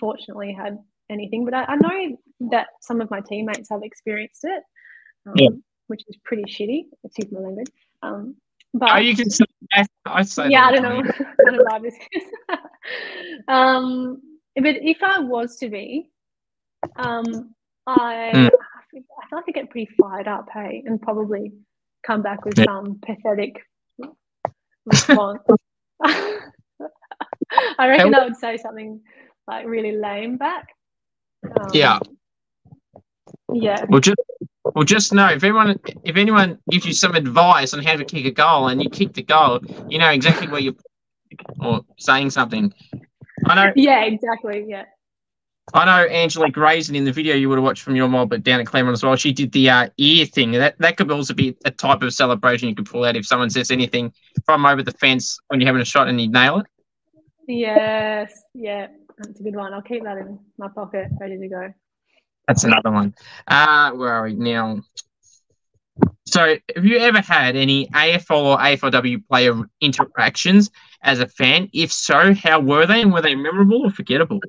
fortunately had anything, but I know that some of my teammates have experienced it, which is pretty shitty. Excuse my language. But you can say that. I say yeah, that. I don't know kind of vibe this is. But if I was to be, I feel like I get pretty fired up, hey, and probably come back with some pathetic response. I reckon I would say something like really lame back. Yeah. Well, just know if anyone gives you some advice on how to kick a goal and you kick the goal, you know exactly where you're or saying something. I know. Yeah, exactly. Yeah. I know Angelique Raisin in the video you would have watched from your mob, but down at Claremont as well. She did the ear thing. That could also be a type of celebration you could pull out if someone says anything from over the fence when you're having a shot and you nail it. Yes. Yeah, that's a good one. I'll keep that in my pocket, ready to go. That's another one. Where are we now? So, have you ever had any AFL or AFLW player interactions as a fan? If so, how were they, and were they memorable or forgettable?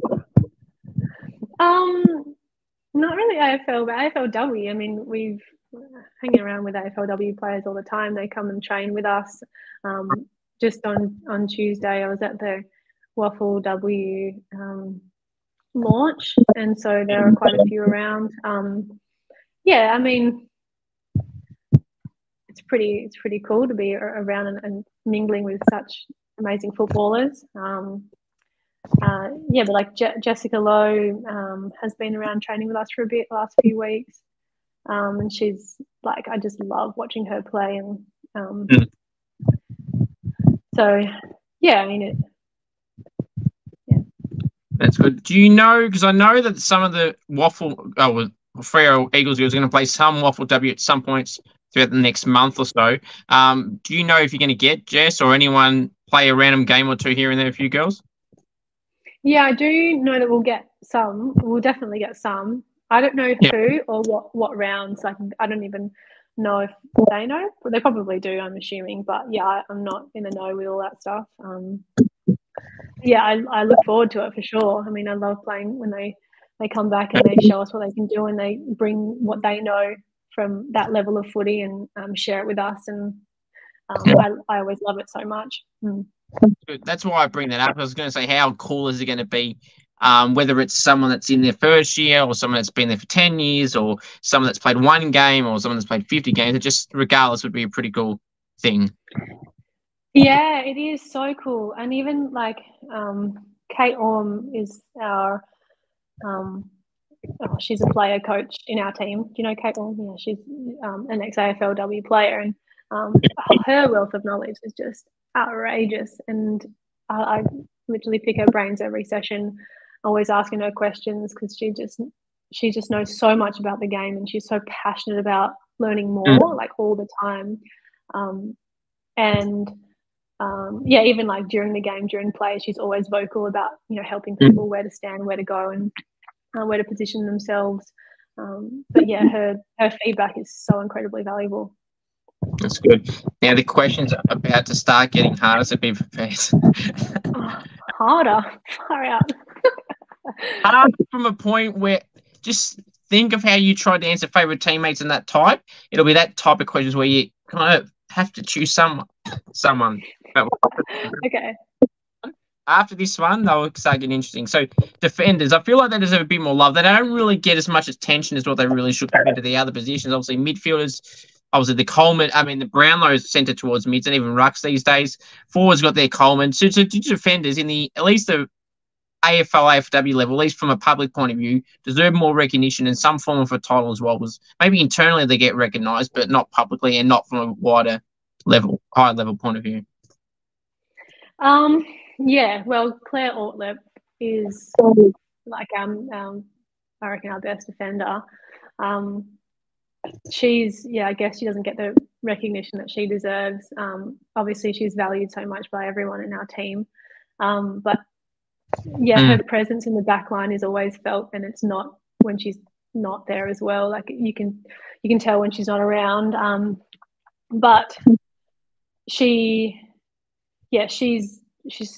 Not really AFL, but AFLW. I mean, we've hanging around with AFLW players all the time. They come and train with us. Just on Tuesday, I was at the WAFLW launch, and so there are quite a few around. Yeah, I mean, it's pretty cool to be around and mingling with such amazing footballers. Yeah, but like Jessica Lowe has been around training with us for a bit the last few weeks, and she's like, I just love watching her play, and so yeah, I mean yeah. That's good. Do you know? Because I know that some of the Freo Eagles are going to play some WAFLW at some points throughout the next month or so. Do you know if you're going to get Jess or anyone play a random game or two here and there for you girls? Yeah, I do know that we'll get some. We'll definitely get some. I don't know who or what rounds. Like, I don't even know if they know. But they probably do, I'm assuming. But yeah, I'm not in the know with all that stuff. Yeah, I look forward to it for sure. I mean, I love playing when they they come back and they show us what they can do, and they bring what they know from that level of footy and share it with us. And I always love it so much. That's why I bring that up. I was going to say, how cool is it going to be? Whether it's someone that's in their first year, or someone that's been there for 10 years, or someone that's played one game, or someone that's played 50 games, it just, regardless, would be a pretty cool thing. Yeah, it is so cool. And even like Kate Orme is our she's a player coach in our team. Do you know Kate Orme? Yeah, she's an ex-AFLW player, and her wealth of knowledge is just outrageous. And I literally pick her brains every session, always asking her questions, because she just knows so much about the game, and she's so passionate about learning more, like all the time. Yeah, even like during the game, during play, she's always vocal about, you know, helping people where to stand, where to go, and where to position themselves. But yeah, her feedback is so incredibly valuable. That's good. Now the questions are about to start getting harder, so be prepared. Harder? Far out. Hard from a point where, just think of how you tried to answer favourite teammates in that type. It'll be that type of questions where you kind of have to choose someone. Okay. After this one, they'll start getting interesting. So, defenders, I feel like they deserve a bit more love. They don't really get as much attention as what they really should compared to the other positions. Obviously, midfielders, obviously the Brownlow is centred towards mids, and even rucks these days. Forwards got their Coleman. So defenders in at least the AFL level, at least from a public point of view, deserve more recognition in some form of a title as well. Because maybe internally they get recognised, but not publicly, and not from a wider level, high level point of view. Yeah, well, Claire WAFLW is like I reckon our best defender. I guess she doesn't get the recognition that she deserves. Obviously, she's valued so much by everyone in our team. But yeah, her presence in the back line is always felt, and it's not when she's not there as well. Like you can tell when she's not around. But she's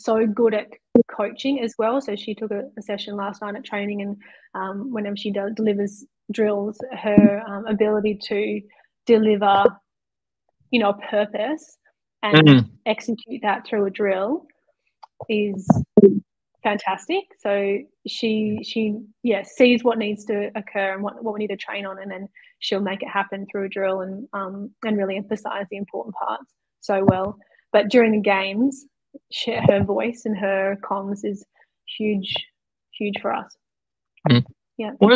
so good at coaching as well. So she took a session last night at training, and whenever she delivers drills, her ability to deliver, you know, a purpose and execute that through a drill is fantastic. So she sees what needs to occur and what we need to train on, and then she'll make it happen through a drill and really emphasize the important parts so well. But during the games, her voice and her comms is huge for us. Yeah. What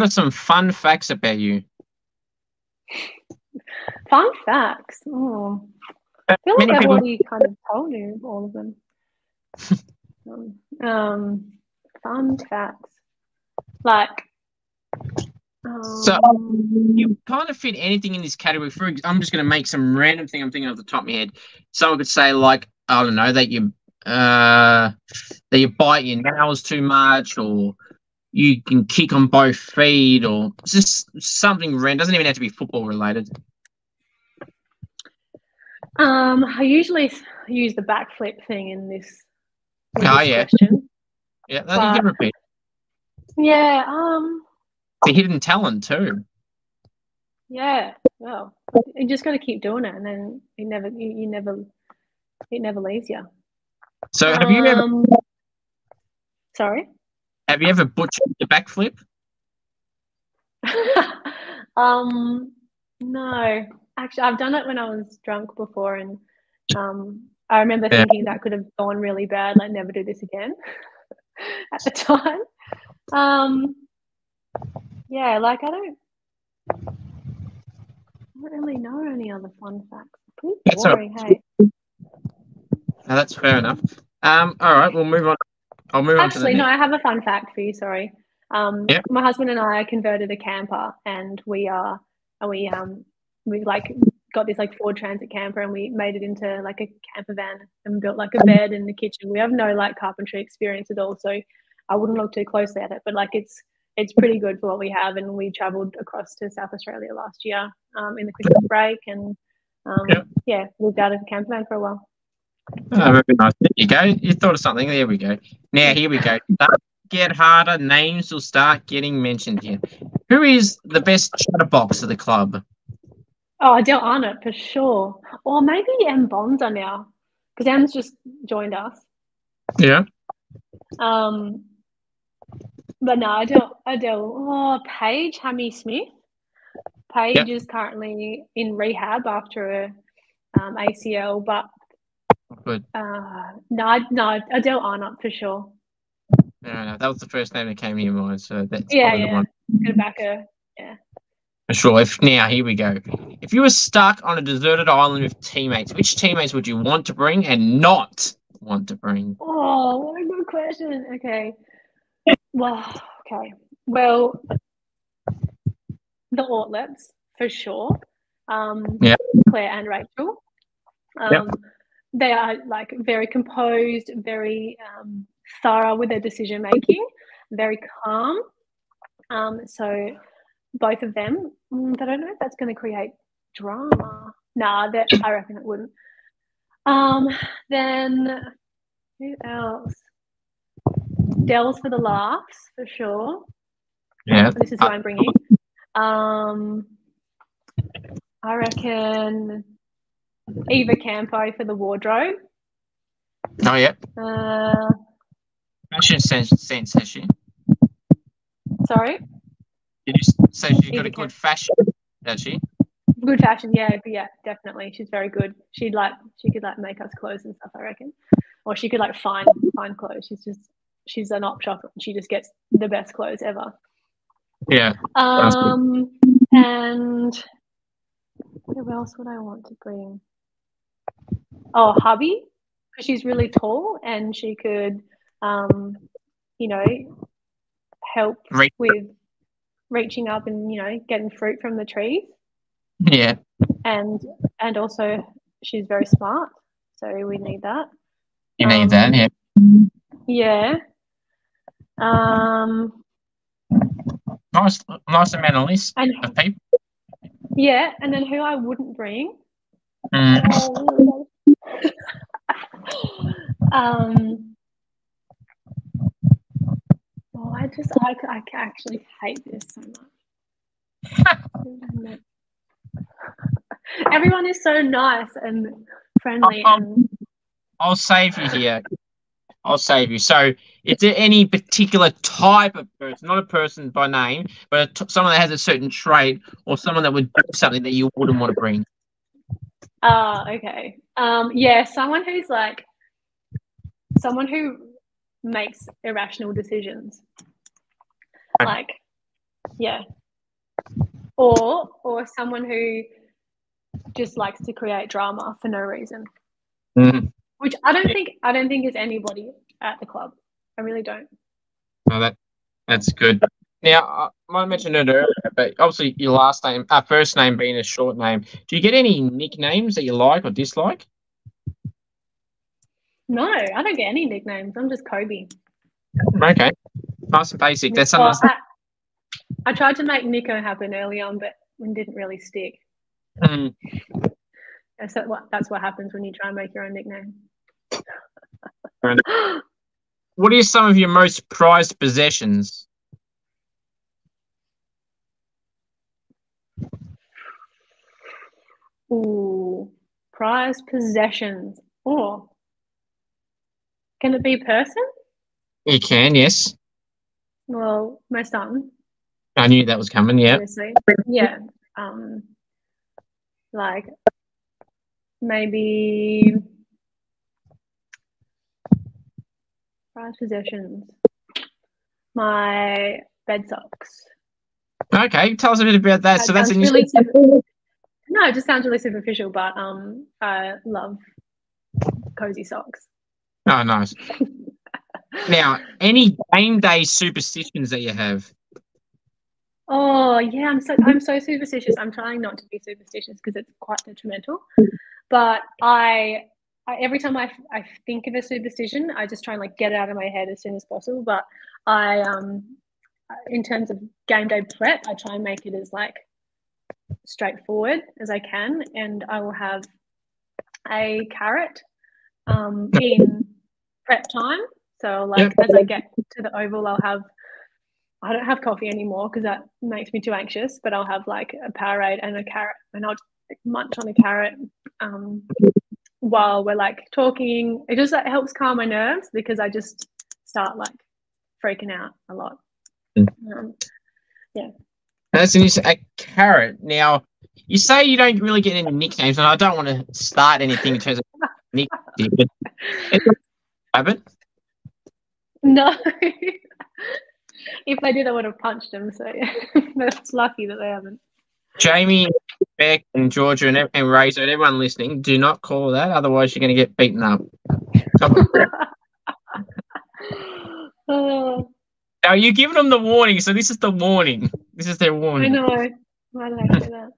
are some fun facts about you? Fun facts. Oh, I feel like I've already kind of told you all of them. Fun facts, like. So you kind of fit anything in this category. I'm just going to make some random thing I'm thinking off the top of my head. Someone could say, like, I don't know, that you bite your nails too much, or you can kick on both feet, or just something random. Doesn't even have to be football related. I usually use the backflip thing in this question. Yeah, you can repeat. Yeah. The hidden talent too. Yeah. Well, you just got to keep doing it, and then it never leaves you. So have you ever? Sorry. Have you ever butchered the backflip? No. Actually, I've done it when I was drunk before, and I remember thinking that could have gone really bad. Like, never do this again. At the time. Yeah, like I don't really know any other fun facts. Pretty boring, hey. No, that's fair enough. All right, we'll move on. I'll move on to the next. Actually, no, I have a fun fact for you. Sorry. My husband and I converted a camper, and we like got this like Ford Transit camper, and we made it into like a camper van and built like a bed in the kitchen. We have no like carpentry experience at all, so I wouldn't look too closely at it. But like it's pretty good for what we have, and we travelled across to South Australia last year in the Christmas break, and lived out of a camper van for a while. Oh, very nice. There you go. You thought of something. There we go. Now, here we go. get harder. Names will start getting mentioned here. Who is the best chatterbox of the club? Oh, Adele Arnott for sure. Or maybe M Bonza now, because M's just joined us. Yeah. But no, Adele. Oh, Paige Hammy Smith. Paige is currently in rehab after a ACL, but Good. no, Adele Arnott for sure. No, that was the first name that came to your mind, so that's probably the one. Gonna back her. Yeah. For sure. Now, here we go. If you were stuck on a deserted island with teammates, which teammates would you want to bring and not want to bring? Oh, what a good question. Okay. Well, the Ortleps for sure. Claire and Rachel. They are like very composed, very thorough with their decision making, very calm. So both of them, I don't know if that's going to create drama. Nah, I reckon it wouldn't. Then who else? Dells for the laughs for sure. Yeah, this is who I'm bringing. I reckon Eva Campo for the wardrobe. Oh yeah. Fashion sense has she? Sorry. Did you say she got a good fashion? Does she? Good fashion, yeah, definitely. She's very good. She could like make us clothes and stuff, I reckon, or she could like find clothes. She's an op shop. She just gets the best clothes ever. Yeah. And who else would I want to bring? Oh, hubby, because she's really tall and she could, help with reaching up and getting fruit from the trees. Yeah. And also she's very smart, so we need that. You need that, yeah. Yeah. Nice amount of list of people. Yeah, and then who I wouldn't bring. I actually hate this so much. Everyone is so nice and friendly. I'll save you here. I'll save you. So, is there any particular type of person, not a person by name, but someone that has a certain trait or someone that would do something that you wouldn't want to bring? Okay. Someone who makes irrational decisions. Like, yeah. Or someone who just likes to create drama for no reason. Mm-hmm. Which I don't think is anybody at the club. I really don't. No, that's good. Now, I might mention it earlier, but obviously your first name being a short name. Do you get any nicknames that you like or dislike? No, I don't get any nicknames. I'm just Kobi. Okay, nice and basic. That's something. I tried to make Nico happen early on, but it didn't really stick. That's what happens when you try and make your own nickname. What are some of your most prized possessions? Ooh, prized possessions. Oh, can it be a person? You can, yes. Well, my son. I knew that was coming. Yeah. Obviously. Yeah. Like maybe prized possessions. My bed socks. Okay, tell us a bit about that. So that's a really no, it just sounds really superficial, but I love cozy socks. Oh, nice. Now, any game day superstitions that you have? Oh yeah, I'm so superstitious. I'm trying not to be superstitious because it's quite detrimental. But I every time I think of a superstition, I just try and like get it out of my head as soon as possible. But in terms of game day prep, I try and make it as like straightforward as I can, and I will have a carrot in prep time. So like as I get to the oval, I don't have coffee anymore because that makes me too anxious, but I'll have like a Powerade and a carrot, and I'll munch on a carrot while we're like talking. It just like, helps calm my nerves because I just start like freaking out a lot. Yeah. That's an a carrot. Now, you say you don't really get any nicknames, and I don't want to start anything in terms of nicknames, but rabbit? No. If they did, I would have punched them. So it's lucky that they haven't. Jamie, Beck, and Georgia, and Razor, and everyone listening, do not call that. Otherwise, you're going to get beaten up. Now, you're giving them the warning, so this is the warning. This is their warning. I know. Why did I say that?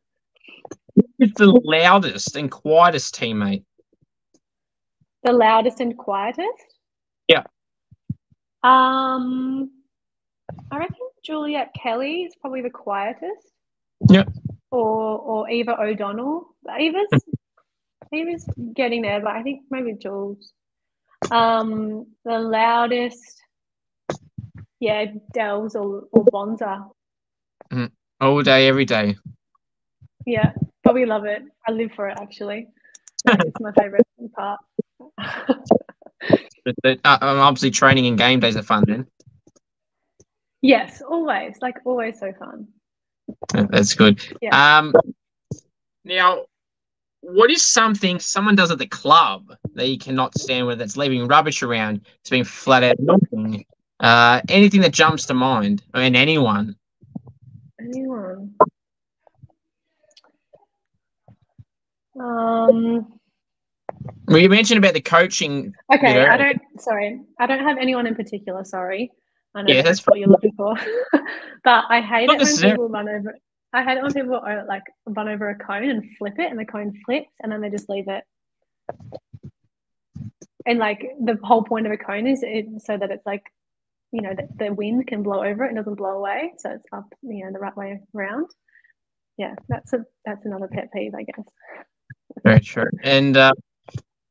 It's the loudest and quietest teammate. The loudest and quietest? Yeah. I reckon Juliet Kelly is probably the quietest. Yep. Or Eva O'Donnell. Eva's getting there, but I think maybe Jules. The loudest, yeah, Dells or Bonza. All day, every day. Yeah, probably love it. I live for it, actually. It's my favourite part. But obviously, training and game days are fun then. Yes, always. Like, always so fun. That's good. Yeah. Now, what is something someone does at the club that you cannot stand with that's leaving rubbish around? It's being flat out knocking. Anything that jumps to mind, and anyone. Anyone. Well, you mentioned about the coaching. Okay, I don't have anyone in particular. Sorry, I know that's what you're looking for. But I hate it when people run over. I hate it when people like run over a cone and flip it, and the cone flips, and then they just leave it. And like the whole point of a cone is so that it's like, you know, the wind can blow over it and doesn't blow away, so it's up, you know, the right way around. Yeah, that's another pet peeve, I guess. Very true. And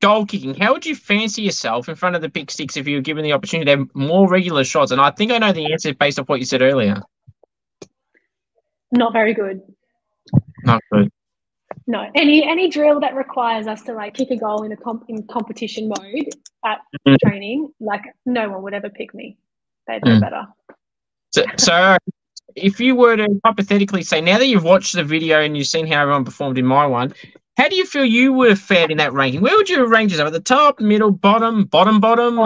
goal kicking. How would you fancy yourself in front of the big six if you were given the opportunity to have more regular shots? And I think I know the answer based off what you said earlier. Not very good. Not good. No, any drill that requires us to like kick a goal in competition mode at training, like no one would ever pick me. They'd know better. So if you were to hypothetically say, now that you've watched the video and you've seen how everyone performed in my one, how do you feel you would have fared in that ranking? Where would you rank yourself? At the top, middle, bottom? Bottom.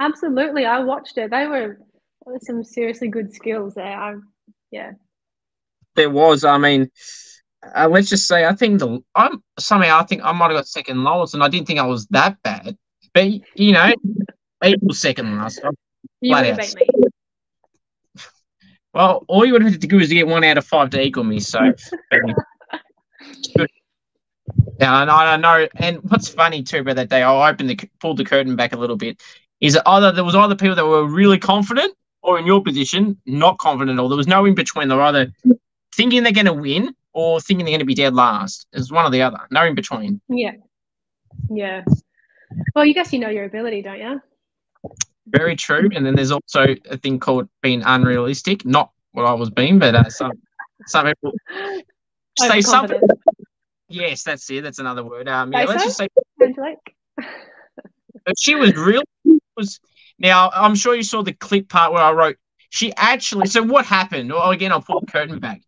Absolutely. I watched it. There were some seriously good skills there. Yeah. There was. I mean, let's just say I think I might have got second lowest, and I didn't think I was that bad. But you know, equal second last. You would have beat me. Well, all you would have to do is to get 1 out of 5 to equal me. So. Yeah, I know. And what's funny too about that day, I pulled the curtain back a little bit, is that there was either people that were really confident or in your position, not confident at all. There was no in between. They were either thinking they're going to win or thinking they're going to be dead last. It was one or the other. No in between. Yeah. Yeah. Well, you guess you know your ability, don't you? Very true. And then there's also a thing called being unrealistic. Not what I was being, but some people say something. Yes, that's it. That's another word. Yeah, let's just say. But she was really. Now, I'm sure you saw the clip part where I wrote. She actually. So what happened? Well, again, I'll pull the curtain back.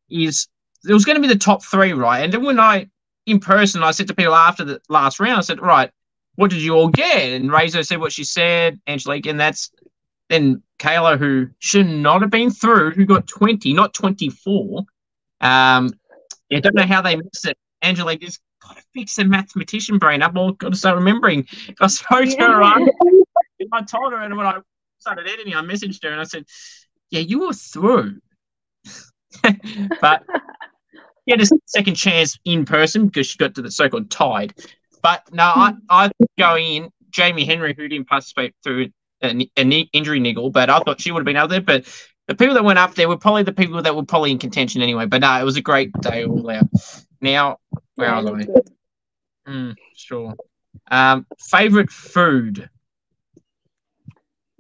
Is it was going to be the top 3, right? And then when in person, I said to people after the last round, I said, right, what did you all get? And Razor said what she said, Angelique, and that's then Kayla, who should not have been through, who got 20, not 24. I don't know how they missed it. Angelique just got to fix the mathematician brain up. Got to start remembering. I spoke to her. I told her, and when I started editing, I messaged her and I said, yeah, you were through. But she had a second chance in person because she got to the so-called tied. But no, I going in, Jamie Henry, who didn't participate through an injury niggle, but I thought she would have been out there. But the people that went up there were probably the people that were probably in contention anyway. But no, it was a great day all out. Now, where was I? Sure. Favorite food?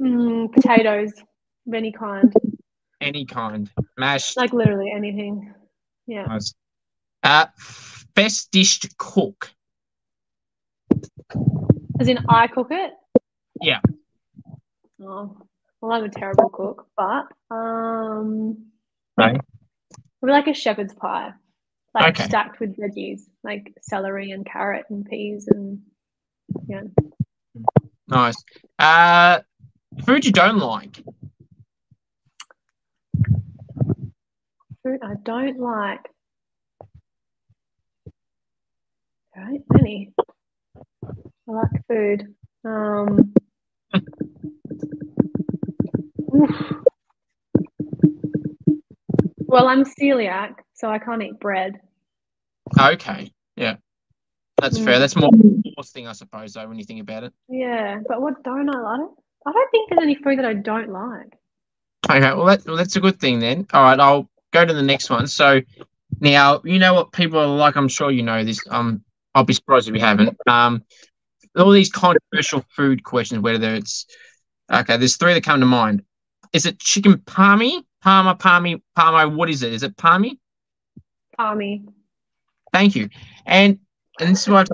Potatoes of any kind. Any kind. Mashed. Like literally anything. Yeah. Nice. Best dish to cook. As in, I cook it? Yeah. Oh, well, I'm a terrible cook, but Right. it'd be like a shepherd's pie, like Okay. stacked with veggies, like celery and carrot and peas and yeah. Nice. Food you don't like. Food I don't like. Right, many. I like food. Well, I'm celiac, so I can't eat bread. Okay. Yeah. That's fair. That's more thing, I suppose, though, when you think about it. Yeah, but what don't I like? I don't think there's any food that I don't like. Okay, well, that's a good thing then. All right, I'll go to the next one. So now, you know what people are like. I'm sure you know this. I'll be surprised if you haven't. All these controversial food questions, whether it's okay. There's three that come to mind. Is it chicken palmy? Parmo? What is it? Is it palmy? Palmy. Thank you. And this is what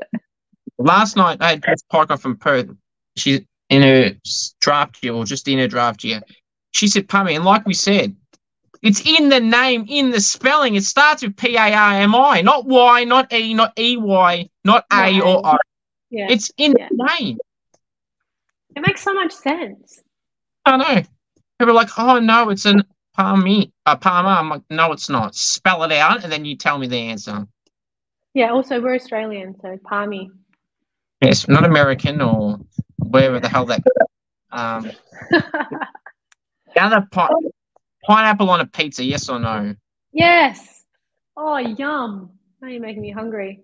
last night I had Jess Parker from Perth. She's in her draft year, or just in her draft year. She said palmy, and like we said, it's in the name, in the spelling. It starts with P-A-R-M-I, not Y, not E, not E-Y, not A or O. Yeah. It's in the name. It makes so much sense. I know. People are like, oh, no, it's an palmy, Parma. I'm like, no, it's not. Spell it out, and then you tell me the answer. Yeah, also, we're Australian, so palmy. Yes, not American or wherever the hell that. The other pineapple on a pizza, yes or no? Yes. Oh, yum. Now you're making me hungry.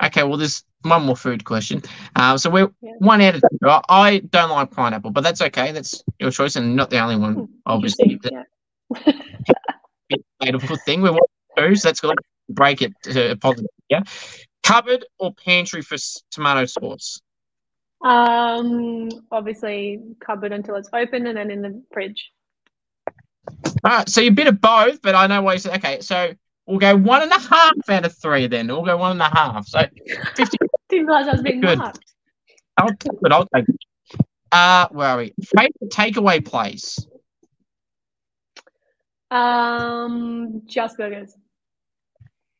Okay, well, there's one more food question. So we're 1 out of 2. I don't like pineapple, but that's okay. That's your choice, and not the only one, obviously. Yeah. Beautiful thing. We're 1 out of 2, so that's good. Break it to a positive. Yeah. Cupboard or pantry for tomato sauce? Obviously cupboard until it's open, and then in the fridge. All right, so you're a bit of both, but I know why you said. Okay, so we'll go 1.5 out of 3 then. We'll go 1.5. So 50. Didn't realize I was being marked. I'll take it. Where are we? Favorite takeaway place? Just Burgers.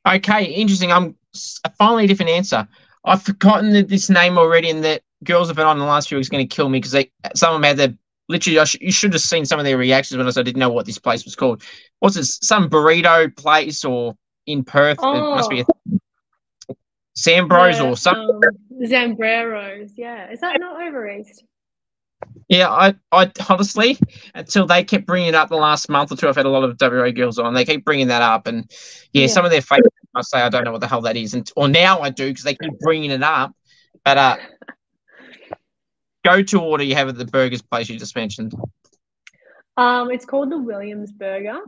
Okay, interesting. I'm finally a different answer. I've forgotten this name already, and the girls have been on the last few weeks going to kill me because some of them had their literally. You should have seen some of their reactions when I said I didn't know what this place was called. What's it? Some burrito place or in Perth? Oh. It must be a Sambros or something. Zambreros. Yeah, is that not over east? Yeah, I honestly, until they kept bringing it up the last month or two, I've had a lot of WA girls on. They keep bringing that up, and some of their favorites, I say I don't know what the hell that is, or now I do because they keep bringing it up. But go-to order you have at the burgers place you just mentioned. It's called the Williams Burger.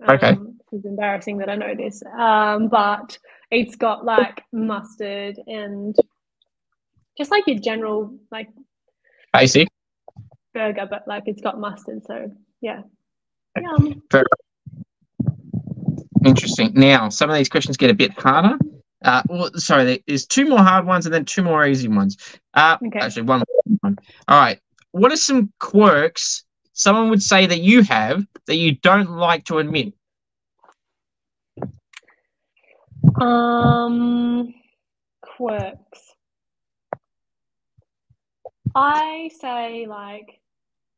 Okay. It's embarrassing that I know this, but it's got like mustard and just like your general like basic burger, but like it's got mustard. So yeah. Very interesting. Now, some of these questions get a bit harder. There's 2 more hard ones and then 2 more easy ones. Okay. Actually, one more. All right. What are some quirks someone would say that you have that you don't like to admit? Quirks. I say like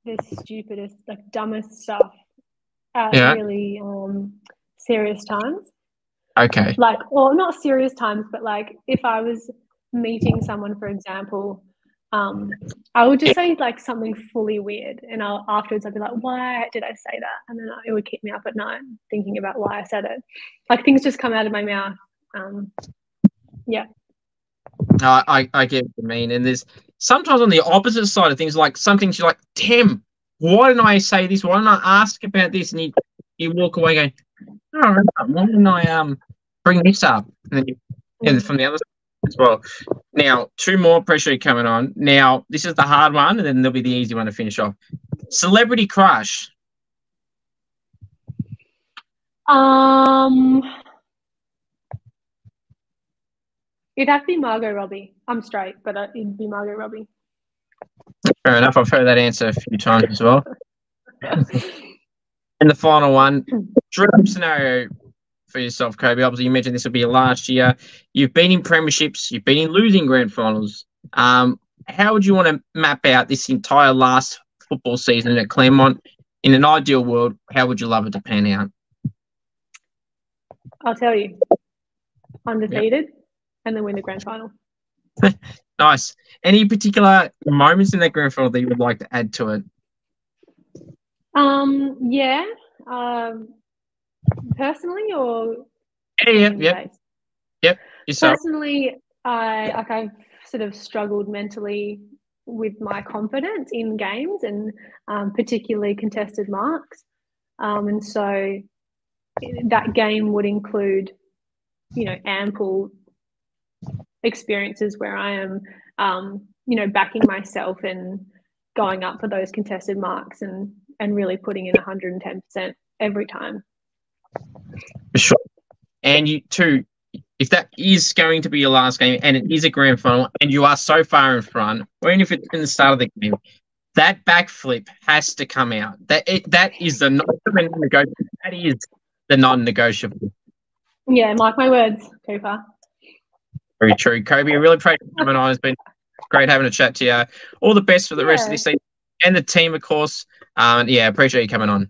the stupidest, like dumbest stuff at really serious times. Okay. Like, or not serious times, but like if I was meeting someone, for example, I would just say like something fully weird, and afterwards I'd be like, why did I say that? And then it would keep me up at night thinking about why I said it. Like things just come out of my mouth. I get what you mean, and there's sometimes on the opposite side of things, like some things you're like, damn, why didn't I say this? Why didn't I ask about this? And you walk away going, oh, why didn't I bring this up? And then from the other side, as well. Now, two more pressure coming on. Now, this is the hard one, and then there'll be the easy one to finish off. Celebrity crush. It'd have to be Margot Robbie. I'm straight, but it'd be Margot Robbie. Fair enough. I've heard that answer a few times as well. And the final one, dream scenario for yourself, Kobi. Obviously, you mentioned this will be your last year. You've been in premierships. You've been in losing grand finals. How would you want to map out this entire last football season at Claremont? In an ideal world, how would you love it to pan out? I'll tell you. Undefeated, and then win the grand final. Nice. Any particular moments in that grand final that you would like to add to it? Yeah. Personally, or Yep. Yourself. Personally, I've sort of struggled mentally with my confidence in games, and particularly contested marks. And so that game would include, ample experiences where I am, backing myself and going up for those contested marks and really putting in 110% every time. For sure. And you too, if that is going to be your last game and it is a grand final and you are so far in front, or even if it's in the start of the game, that backflip has to come out. That is the non-negotiable. That is the non-negotiable. Yeah, mark my words, Cooper. Very true. Kobi, I really appreciate you coming on. It's been great having a chat to you. All the best for the rest of this season and the team, of course. Appreciate you coming on.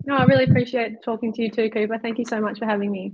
No, I really appreciate talking to you too, Cooper. Thank you so much for having me.